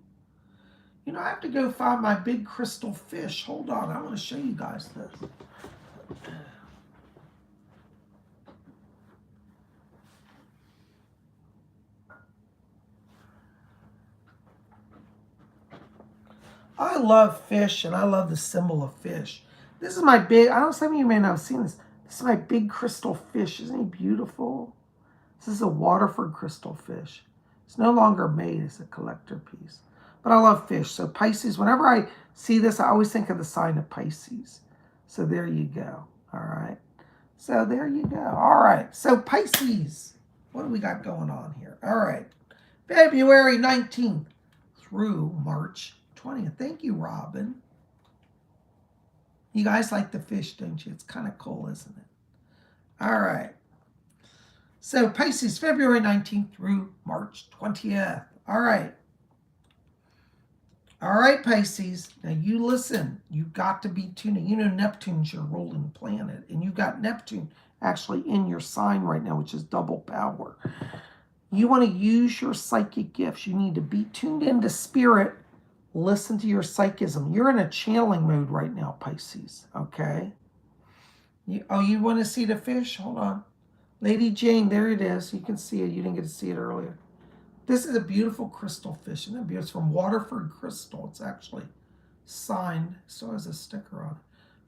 You know, I have to go find my big crystal fish. Hold on, I want to show you guys this. I love fish, and I love the symbol of fish. This is my big, I don't know, some of you may not have seen this. This is my big crystal fish. Isn't he beautiful? This is a Waterford crystal fish. It's no longer made as a collector piece. But I love fish. So Pisces, whenever I see this, I always think of the sign of Pisces. So there you go. All right. So there you go. All right. So Pisces, what do we got going on here? All right. February 19th through March 20th. Thank you, Robin. You guys like the fish, don't you? It's kind of cool, isn't it? All right. So Pisces, February 19th through March 20th. All right. All right, Pisces. Now you listen. You've got to be tuning. You know Neptune's your ruling planet. And you've got Neptune actually in your sign right now, which is double power. You want to use your psychic gifts. You need to be tuned into spirit. Listen to your psychism. You're in a channeling mode right now, Pisces. Okay? You want to see the fish? Hold on. Lady Jane, there it is. You can see it. You didn't get to see it earlier. This is a beautiful crystal fish. Isn't it beautiful? It's from Waterford Crystal. It's actually signed. It still has a sticker on it.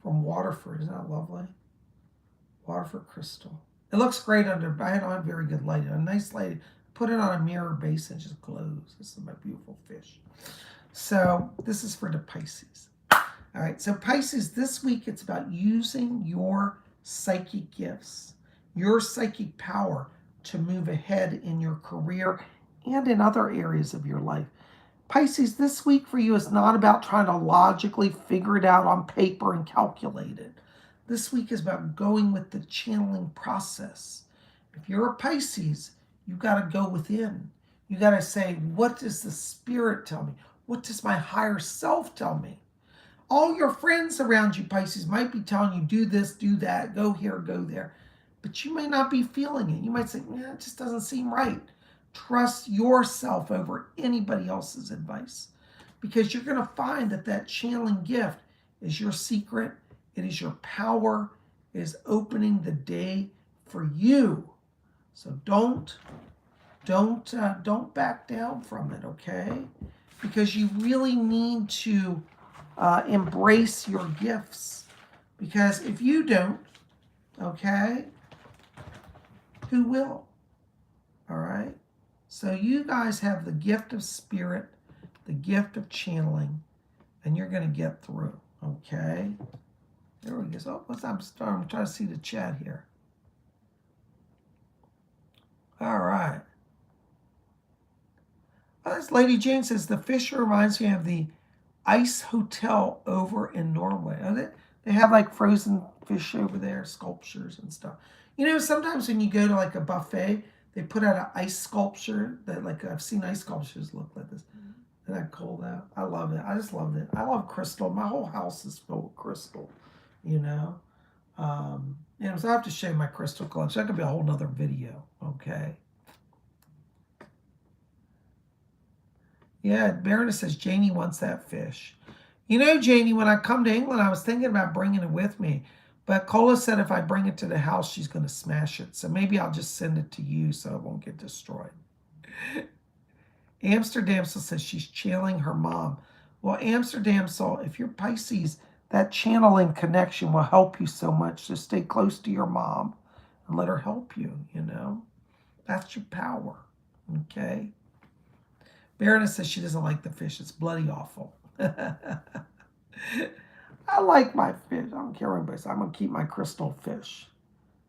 From Waterford. Isn't that lovely? Waterford Crystal. It looks great under, I don't have very good lighting. A nice light. Put it on a mirror base and just glows. This is my beautiful fish. So this is for the Pisces. All right. So Pisces, this week it's about using your psychic gifts, your psychic power to move ahead in your career and in other areas of your life. Pisces, this week for you is not about trying to logically figure it out on paper and calculate it. This week is about going with the channeling process. If you're a Pisces, you got to go within. You got to say, what does the spirit tell me? What does my higher self tell me? All your friends around you, Pisces, might be telling you, do this, do that, go here, go there. But you may not be feeling it. You might say, it just doesn't seem right. Trust yourself over anybody else's advice. Because you're going to find that that channeling gift is your secret. It is your power. It is opening the day for you. So don't back down from it, okay? Because you really need to embrace your gifts. Because if you don't, okay, who will? All right? So you guys have the gift of spirit, the gift of channeling, and you're going to get through, okay? There we go. Oh, I'm trying to see the chat here. All right. As Lady Jane says, the fish reminds me of the Ice Hotel over in Norway. They have like frozen fish over there, sculptures and stuff. You know, sometimes when you go to like a buffet, they put out an ice sculpture that, like, I've seen ice sculptures look like this. Isn't that cool though? I love it. I just loved it. I love crystal. My whole house is filled with crystal, you know. So I have to show you my crystal collection. That could be a whole nother video, okay? Yeah, Baroness says Janie wants that fish. You know, Janie, when I come to England, I was thinking about bringing it with me. But Cola said if I bring it to the house, she's going to smash it. So maybe I'll just send it to you so it won't get destroyed. Amsterdam says she's channeling her mom. Well, Amsterdam, so if you're Pisces, that channeling connection will help you so much. So stay close to your mom and let her help you, you know. That's your power, okay? Baroness says she doesn't like the fish. It's bloody awful. I like my fish. I don't care what anybody says. I'm going to keep my crystal fish.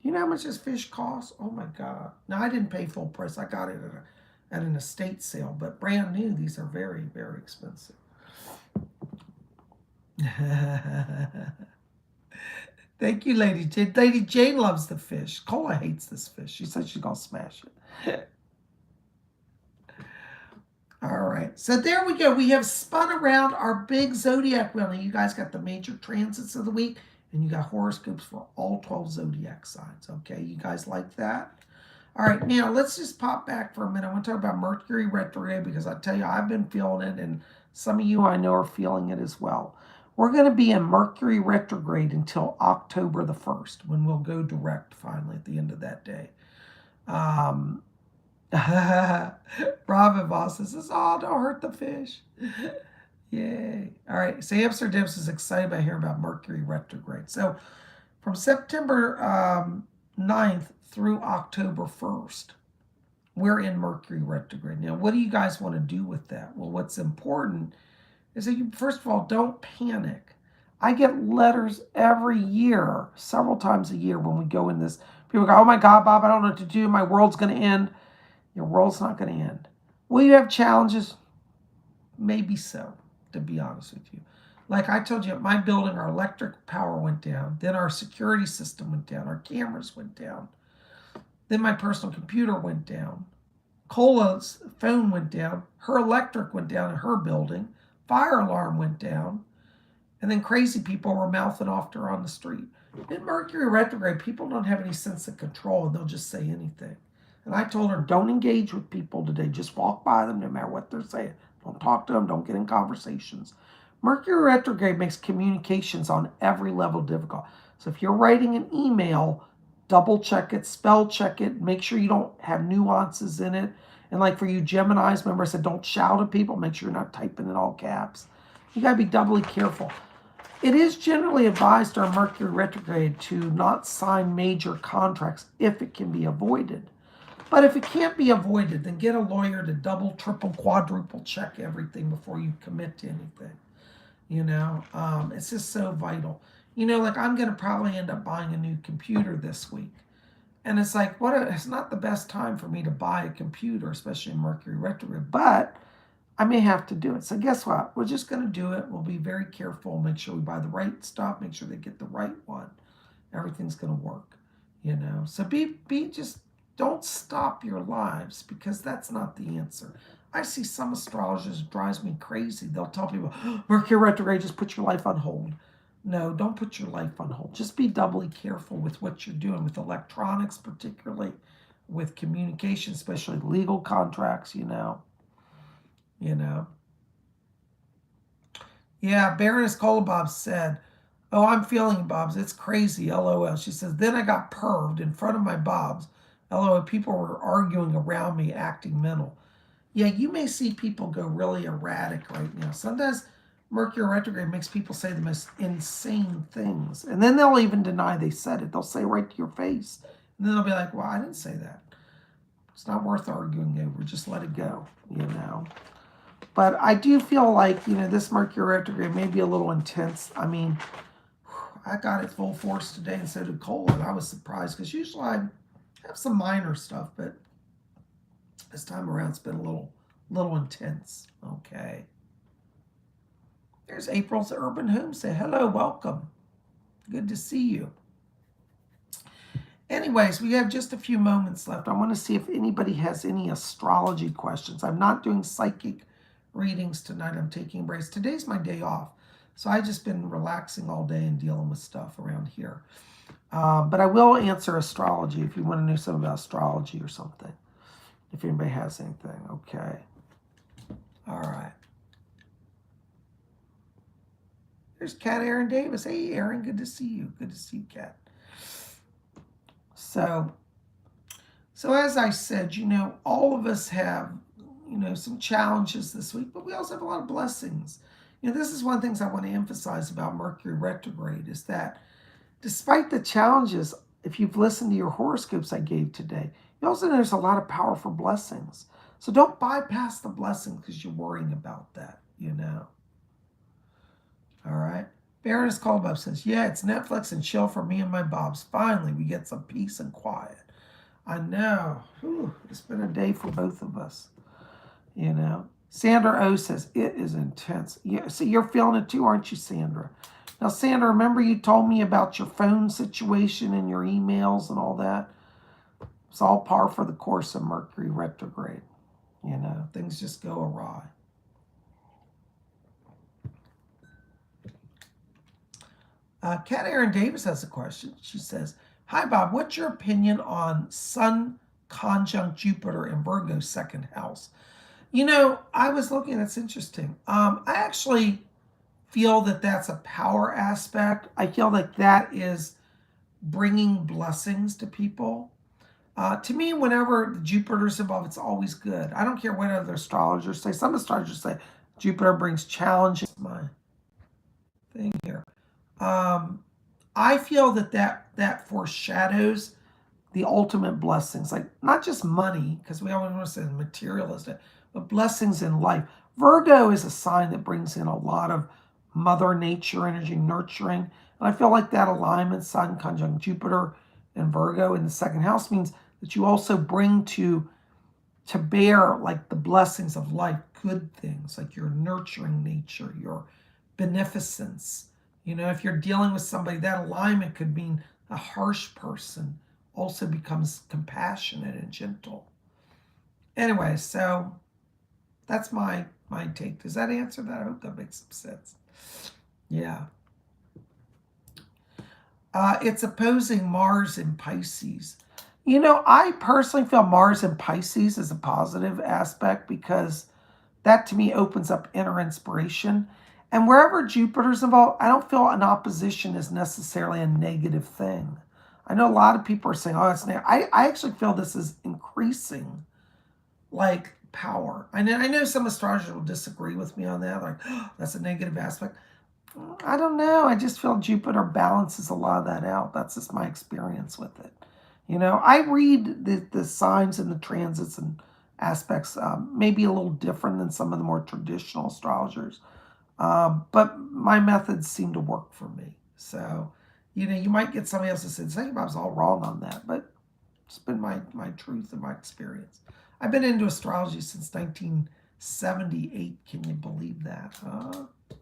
Do you know how much this fish costs? Oh, my God. Now, I didn't pay full price. I got it at an estate sale. But brand new, these are very, very expensive. Thank you, Lady Jane. Lady Jane loves the fish. Cola hates this fish. She said she's going to smash it. All right. So there we go. We have spun around our big zodiac wheel. Now you guys got the major transits of the week, and you got horoscopes for all 12 zodiac signs. Okay, you guys like that? All right, now let's just pop back for a minute. I want to talk about Mercury retrograde because I tell you, I've been feeling it, and some of you I know are feeling it as well. We're going to be in Mercury retrograde until October the 1st, when we'll go direct finally at the end of that day. Robin Boss says, oh, don't hurt the fish. Yay. All right, so Amsterdam's is excited about hearing about Mercury retrograde. So from September 9th through October 1st, we're in Mercury retrograde. Now, what do you guys want to do with that? Well, what's important is that you, first of all, don't panic. I get letters every year, several times a year when we go in this. People go, oh my God, Bob, I don't know what to do. My world's going to end. Your world's not going to end. Will you have challenges? Maybe so, to be honest with you. Like I told you, at my building, our electric power went down. Then our security system went down. Our cameras went down. Then my personal computer went down. Cola's phone went down. Her electric went down in her building. Fire alarm went down. And then crazy people were mouthing off to her on the street. In Mercury retrograde, people don't have any sense of control, and they'll just say anything. And I told her, don't engage with people today. Just walk by them no matter what they're saying. Don't talk to them. Don't get in conversations. Mercury retrograde makes communications on every level difficult. So if you're writing an email, double check it, spell check it, make sure you don't have nuances in it. And like for you Geminis, remember I said don't shout at people, make sure you're not typing in all caps. You got to be doubly careful. It is generally advised during Mercury retrograde to not sign major contracts if it can be avoided. But if it can't be avoided, then get a lawyer to double, triple, quadruple check everything before you commit to anything. It's just so vital. Like I'm going to probably end up buying a new computer this week. And it's like, it's not the best time for me to buy a computer, especially in Mercury retrograde. But I may have to do it. So guess what? We're just going to do it. We'll be very careful. Make sure we buy the right stuff. Make sure they get the right one. Everything's going to work, So just don't stop your lives because that's not the answer. I see some astrologers, it drives me crazy. They'll tell people, Mercury retrograde, just put your life on hold. No, don't put your life on hold. Just be doubly careful with what you're doing, with electronics particularly, with communication, especially legal contracts, Yeah, Baroness Kolobob said, oh, I'm feeling Bob's. It's crazy, LOL. She says, then I got perved in front of my Bob's. LOL, people were arguing around me, acting mental. Yeah, you may see people go really erratic right now. Sometimes Mercury retrograde makes people say the most insane things. And then they'll even deny they said it. They'll say right to your face. And then they'll be like, well, I didn't say that. It's not worth arguing over. Just let it go, But I do feel like, this Mercury retrograde may be a little intense. I mean, I got it full force today and so did Cole. And I was surprised because usually I have some minor stuff, but this time around it's been a little intense. Okay. There's April's Urban Homestead. Say hello, welcome. Good to see you. Anyways, we have just a few moments left. I want to see if anybody has any astrology questions. I'm not doing psychic readings tonight. I'm taking a break. Today's my day off. So I've just been relaxing all day and dealing with stuff around here. But I will answer astrology if you want to know something about astrology or something. If anybody has anything. Okay. All right. There's Kat Aaron Davis. Hey, Aaron, good to see you. Good to see you, Kat. So as I said, all of us have, some challenges this week, but we also have a lot of blessings. This is one of the things I want to emphasize about Mercury retrograde is that despite the challenges, if you've listened to your horoscopes I gave today, you also know there's a lot of powerful blessings. So don't bypass the blessings because you're worrying about that, All right. Baroness Caldwell says, yeah, it's Netflix and chill for me and my Bobs. Finally, we get some peace and quiet. I know. Whew, it's been a day for both of us, Sandra O says, it is intense. Yeah, so you're feeling it too, aren't you, Sandra? Now, Sandra, remember you told me about your phone situation and your emails and all that? It's all par for the course of Mercury retrograde. Things just go awry. Kat Aaron Davis has a question. She says, "Hi, Bob. What's your opinion on Sun conjunct Jupiter in Virgo's second house?" I was looking, that's interesting. I actually feel that that's a power aspect. I feel like that is bringing blessings to people. To me, whenever Jupiter's involved, it's always good. I don't care what other astrologers say. Some astrologers say Jupiter brings challenges. My thing here. I feel that foreshadows the ultimate blessings, like not just money, because we always want to say materialistic, but blessings in life. Virgo is a sign that brings in a lot of Mother Nature energy, nurturing. And I feel like that alignment, Sun conjunct Jupiter and Virgo in the second house, means that you also bring to bear like the blessings of life, good things, like your nurturing nature, your beneficence. If you're dealing with somebody, that alignment could mean a harsh person also becomes compassionate and gentle. Anyway, so that's my take. Does that answer that? I hope that makes some sense. Yeah. It's opposing Mars in Pisces. I personally feel Mars in Pisces is a positive aspect because that to me opens up inner inspiration. And wherever Jupiter's involved, I don't feel an opposition is necessarily a negative thing. I know a lot of people are saying, oh, it's negative. I actually feel this is increasing like power. I know some astrologers will disagree with me on that, like, oh, that's a negative aspect. I don't know. I just feel Jupiter balances a lot of that out. That's just my experience with it. I read the signs and the transits and aspects maybe a little different than some of the more traditional astrologers. But my methods seem to work for me. So, you might get somebody else that says, hey, Bob's all wrong on that. But it's been my truth and my experience. I've been into astrology since 1978. Can you believe that?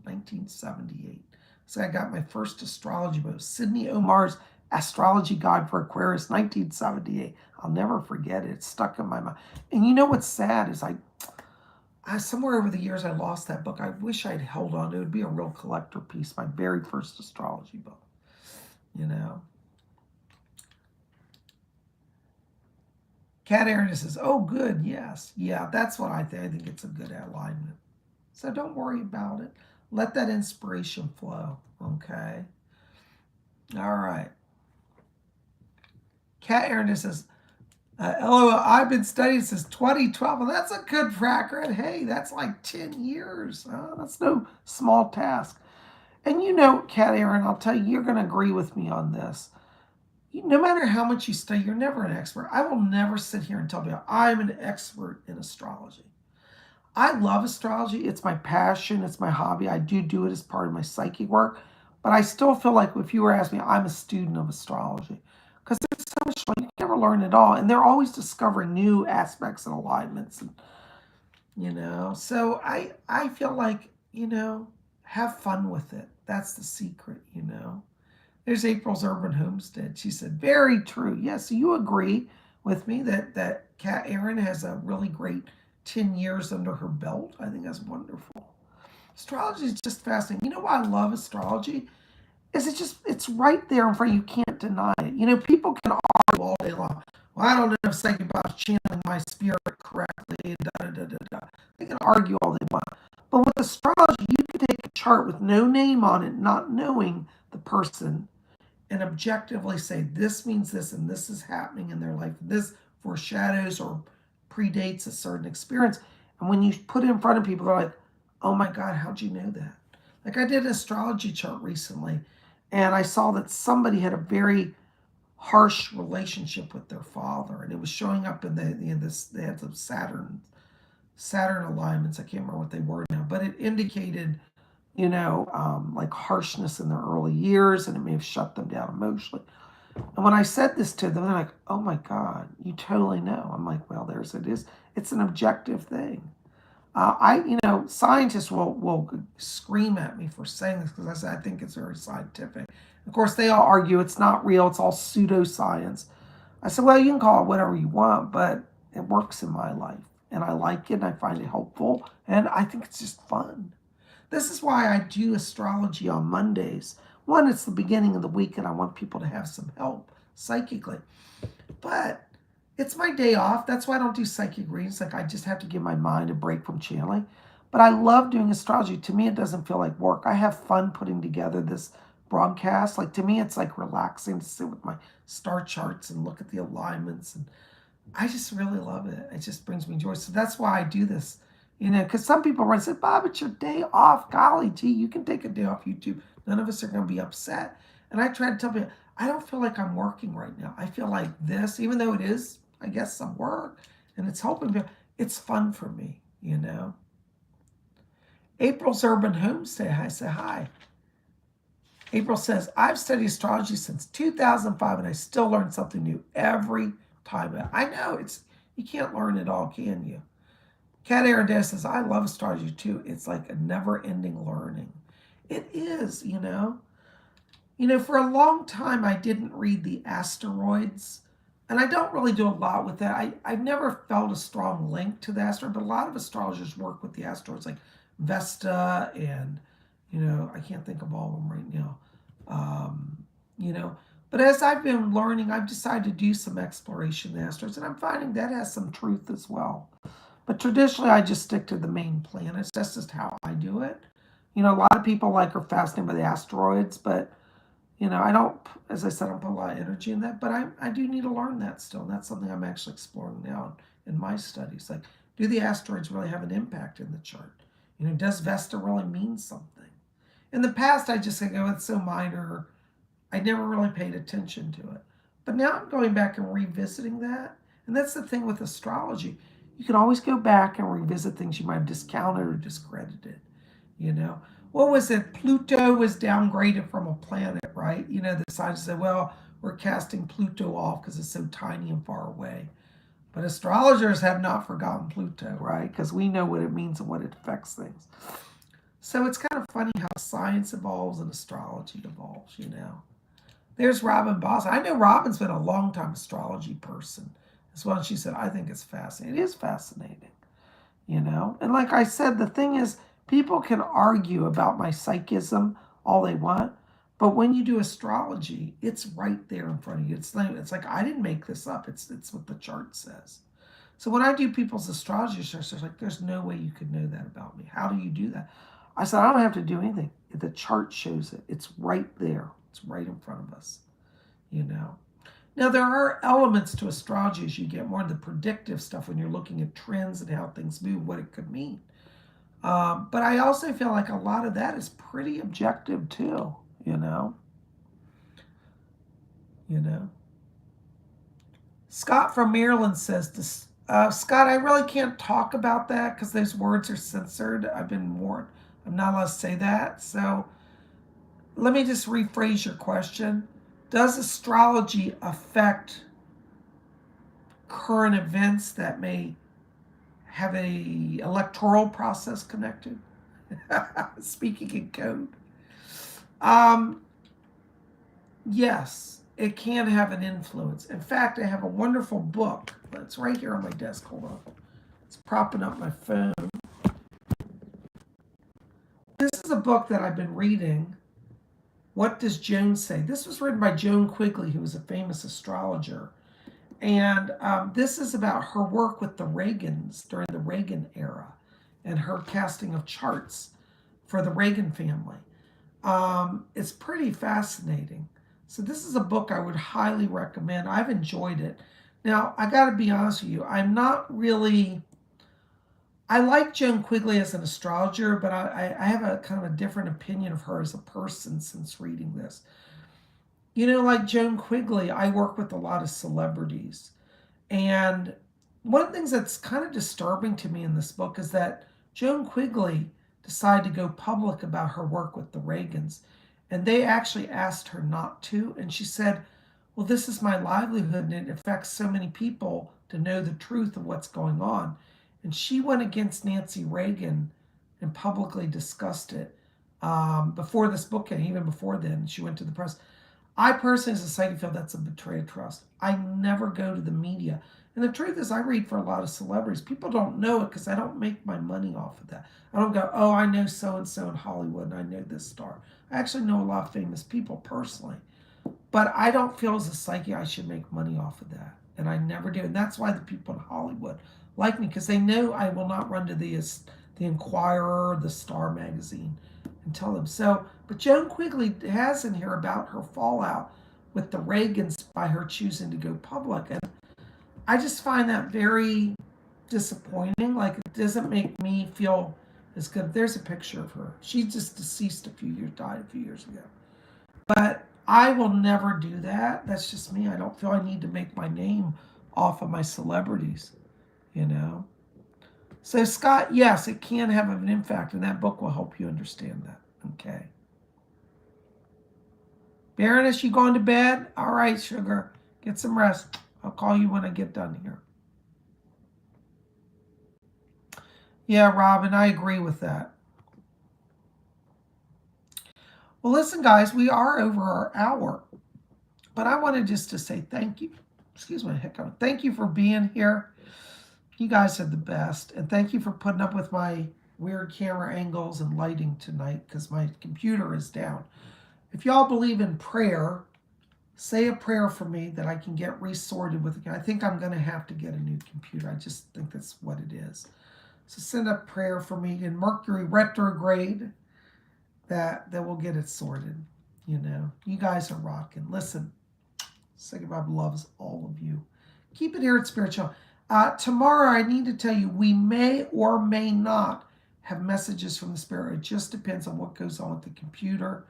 1978. So I got my first astrology book, Sydney Omar's Astrology Guide for Aquarius, 1978. I'll never forget it. It's stuck in my mind. And you know what's sad is I somewhere over the years I lost that book. I wish I'd held on to it. It would be a real collector piece, my very first astrology book. Kat Aaron says, oh, good, yes. Yeah, that's what I think. I think it's a good alignment. So don't worry about it. Let that inspiration flow, okay? All right. Kat Aaron says, LOL, I've been studying since 2012. Well, that's a good track record. Hey, that's like 10 years. That's no small task. And Kat Aaron, I'll tell you, you're going to agree with me on this. No matter how much you study, you're never an expert. I will never sit here and tell you I'm an expert in astrology. I love astrology. It's my passion. It's my hobby. I do it as part of my psychic work. But I still feel like if you were asking me, I'm a student of astrology. Because there's so much, you can never learn it all. And they're always discovering new aspects and alignments. And, so I feel like, have fun with it. That's the secret, There's April's Urban Homestead. She said, very true. Yes, so you agree with me that Kat Aaron has a really great 10 years under her belt. I think that's wonderful. Astrology is just fascinating. You know why I love astrology? It's right there in front of you. You can't deny it. People can argue all day long. Well, I don't know if PsychicBob's channeling my spirit correctly. They can argue all they want. But with astrology, you can take a chart with no name on it, not knowing the person, and objectively say, this means this, and this is happening in their life. This foreshadows or predates a certain experience. And when you put it in front of people, they're like, oh my God, how'd you know that? Like I did an astrology chart recently, and I saw that somebody had a very harsh relationship with their father, and it was showing up in they had some Saturn alignments. I can't remember what they were now, but it indicated, like harshness in their early years, and it may have shut them down emotionally. And when I said this to them, they're like, oh my God, you totally know. I'm like, well, there's it is. It's an objective thing. Scientists will scream at me for saying this because I said I think it's very scientific. Of course, they all argue it's not real. It's all pseudoscience. I said, well, you can call it whatever you want, but it works in my life. and I like it, and I find it helpful, and I think it's just fun. This is why I do astrology on Mondays. One, it's the beginning of the week, and I want people to have some help psychically. But it's my day off. That's why I don't do psychic readings. Like, I just have to give my mind a break from channeling. But I love doing astrology. To me, it doesn't feel like work. I have fun putting together this broadcast. Like, to me, it's like relaxing to sit with my star charts and look at the alignments. And I just really love it. It just brings me joy. So that's why I do this. You know, because some people might say, Bob, it's your day off. Golly gee, you can take a day off YouTube. None of us are going to be upset. And I try to tell people, I don't feel like I'm working right now. I feel like this, even though it is, I guess, some work, and it's helping me, it's fun for me, you know. April's Urban Homestay. I say hi. April says, I've studied astrology since 2005, and I still learn something new every time. I know, you can't learn it all, can you? Kat Aradez says, I love astrology too. It's like a never-ending learning. It is, you know. You know, for a long time, I didn't read the asteroids, and I don't really do a lot with that. I've never felt a strong link to the asteroid, but a lot of astrologers work with the asteroids, like Vesta and, you know, I can't think of all of them right now. You know, but as I've been learning, I've decided to do some exploration of the asteroids, and I'm finding that has some truth as well. But traditionally, I just stick to the main planets. That's just how I do it. You know, a lot of people like are fascinated by the asteroids, but, you know, I don't, as I said, I don't put a lot of energy in that. But I do need to learn that still. And that's something I'm actually exploring now in my studies. Like, do the asteroids really have an impact in the chart? You know, does Vesta really mean something? In the past, I just think, oh, it's so minor. I never really paid attention to it. But now I'm going back and revisiting that. And that's the thing with astrology. You can always go back and revisit things you might have discounted or discredited, you know. What was it? Pluto was downgraded from a planet, right? You know, they decided to say, well, we're casting Pluto off because it's so tiny and far away. But astrologers have not forgotten Pluto, right? Because we know what it means and what it affects things. So it's kind of funny how science evolves and astrology evolves, you know. There's Robin Boss. I know Robin's been a long time astrology person. As well, she said, I think it's fascinating. It is fascinating, you know. And like I said, the thing is, people can argue about my psychism all they want, but when you do astrology, it's right there in front of you. It's like I didn't make this up. It's what the chart says. So when I do people's astrology charts, they're like, there's no way you could know that about me. How do you do that? I said, I don't have to do anything. The chart shows it. It's right there. It's right in front of us, you know. Now, there are elements to astrology as you get more into the predictive stuff when you're looking at trends and how things move, what it could mean. But I also feel like a lot of that is pretty objective too, you know. Scott from Maryland says, Scott, I really can't talk about that because those words are censored. I've been warned. I'm not allowed to say that. So let me just rephrase your question. Does astrology affect current events that may have a electoral process connected? Speaking in code. Yes, it can have an influence. In fact, I have a wonderful book. It's right here on my desk. Hold on. It's propping up my phone. This is a book that I've been reading. What Does Joan Say? This was written by Joan Quigley, who was a famous astrologer. And this is about her work with the Reagans during the Reagan era and her casting of charts for the Reagan family. It's pretty fascinating. So this is a book I would highly recommend. I've enjoyed it. Now, I got to be honest with you. I'm not really... I like Joan Quigley as an astrologer, but I have a kind of a different opinion of her as a person since reading this. You know, like Joan Quigley, I work with a lot of celebrities. And one of the things that's kind of disturbing to me in this book is that Joan Quigley decided to go public about her work with the Reagans. And they actually asked her not to. And she said, well, this is my livelihood and it affects so many people to know the truth of what's going on. And she went against Nancy Reagan and publicly discussed it before this book came, even before then. She went to the press. I personally, as a psychic, feel that's a betrayal of trust. I never go to the media. And the truth is, I read for a lot of celebrities. People don't know it because I don't make my money off of that. I don't go, oh, I know so and so in Hollywood and I know this star. I actually know a lot of famous people personally. But I don't feel as a psychic I should make money off of that. And I never do. And that's why the people in Hollywood like me, because they know I will not run to the Inquirer or the Star magazine and tell them. So, but Joan Quigley has in here about her fallout with the Reagans by her choosing to go public. And I just find that very disappointing. Like, it doesn't make me feel as good. There's a picture of her. She just deceased died a few years ago. But I will never do that. That's just me. I don't feel I need to make my name off of my celebrities, you know. So, Scott, yes, it can have an impact, and that book will help you understand that. Okay. Baroness, you going to bed? All right, sugar. Get some rest. I'll call you when I get done here. Yeah, Robin, I agree with that. Well, listen, guys, we are over our hour. But I wanted just to say thank you. Excuse my hiccup. Thank you for being here. You guys are the best. And thank you for putting up with my weird camera angles and lighting tonight because my computer is down. If y'all believe in prayer, say a prayer for me that I can get resorted with. I think I'm going to have to get a new computer. I just think that's what it is. So send a prayer for me in Mercury retrograde that will get it sorted. You know, you guys are rocking. Listen, PsychicBob loves all of you. Keep it here at Spiritual. Tomorrow, I need to tell you, we may or may not have messages from the Spirit. It just depends on what goes on with the computer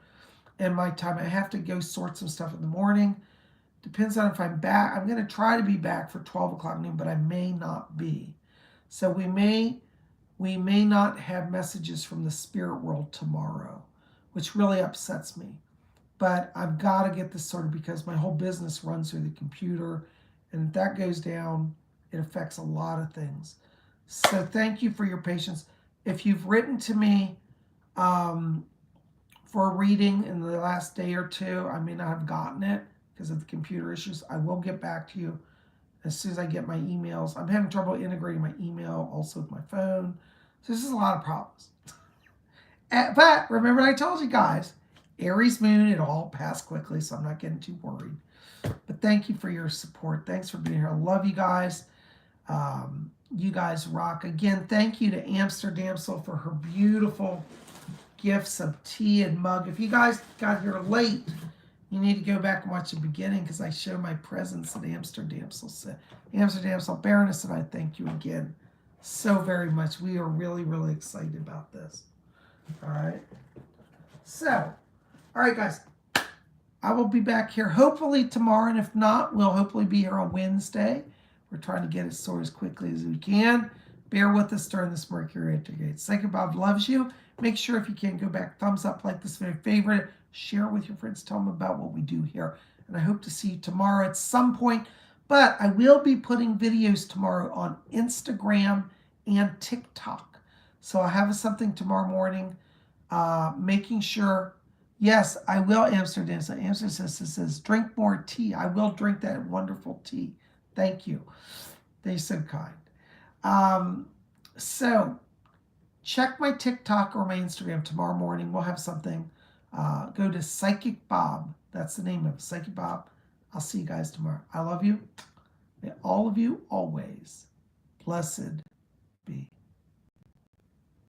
and my time. I have to go sort some stuff in the morning. Depends on if I'm back. I'm going to try to be back for 12 o'clock noon, but I may not be. So we may not have messages from the spirit world tomorrow, which really upsets me. But I've got to get this sorted because my whole business runs through the computer. And if that goes down, it affects a lot of things. So thank you for your patience. If you've written to me for a reading in the last day or two, I may not have gotten it because of the computer issues. I will get back to you as soon as I get my emails. I'm having trouble integrating my email also with my phone. So this is a lot of problems. But remember what I told you guys, Aries moon, it'll all pass quickly, so I'm not getting too worried. But thank you for your support. Thanks for being here. I love you guys. You guys rock. Again, thank you to Amsterdamsel for her beautiful gifts of tea and mug. If you guys got here late, you need to go back and watch the beginning because I show my presence at Amsterdamsel. Amsterdamsel, Baroness, and I thank you again so very much. We are really, really excited about this. All right. So, all right, guys. I will be back here hopefully tomorrow, and if not, we'll hopefully be here on Wednesday. We're trying to get it sorted as quickly as we can. Bear with us during this Mercury retrograde. PsychicBob loves you. Make sure if you can go back, thumbs up, like this video, favorite, share with your friends, tell them about what we do here. And I hope to see you tomorrow at some point. But I will be putting videos tomorrow on Instagram and TikTok. So I have something tomorrow morning, making sure. Yes, I will, Amsterdam. So Amsterdam says, drink more tea. I will drink that wonderful tea. Thank you. They're so kind. So check my TikTok or my Instagram tomorrow morning. We'll have something. Go to Psychic Bob. That's the name of it, Psychic Bob. I'll see you guys tomorrow. I love you. May all of you always blessed be.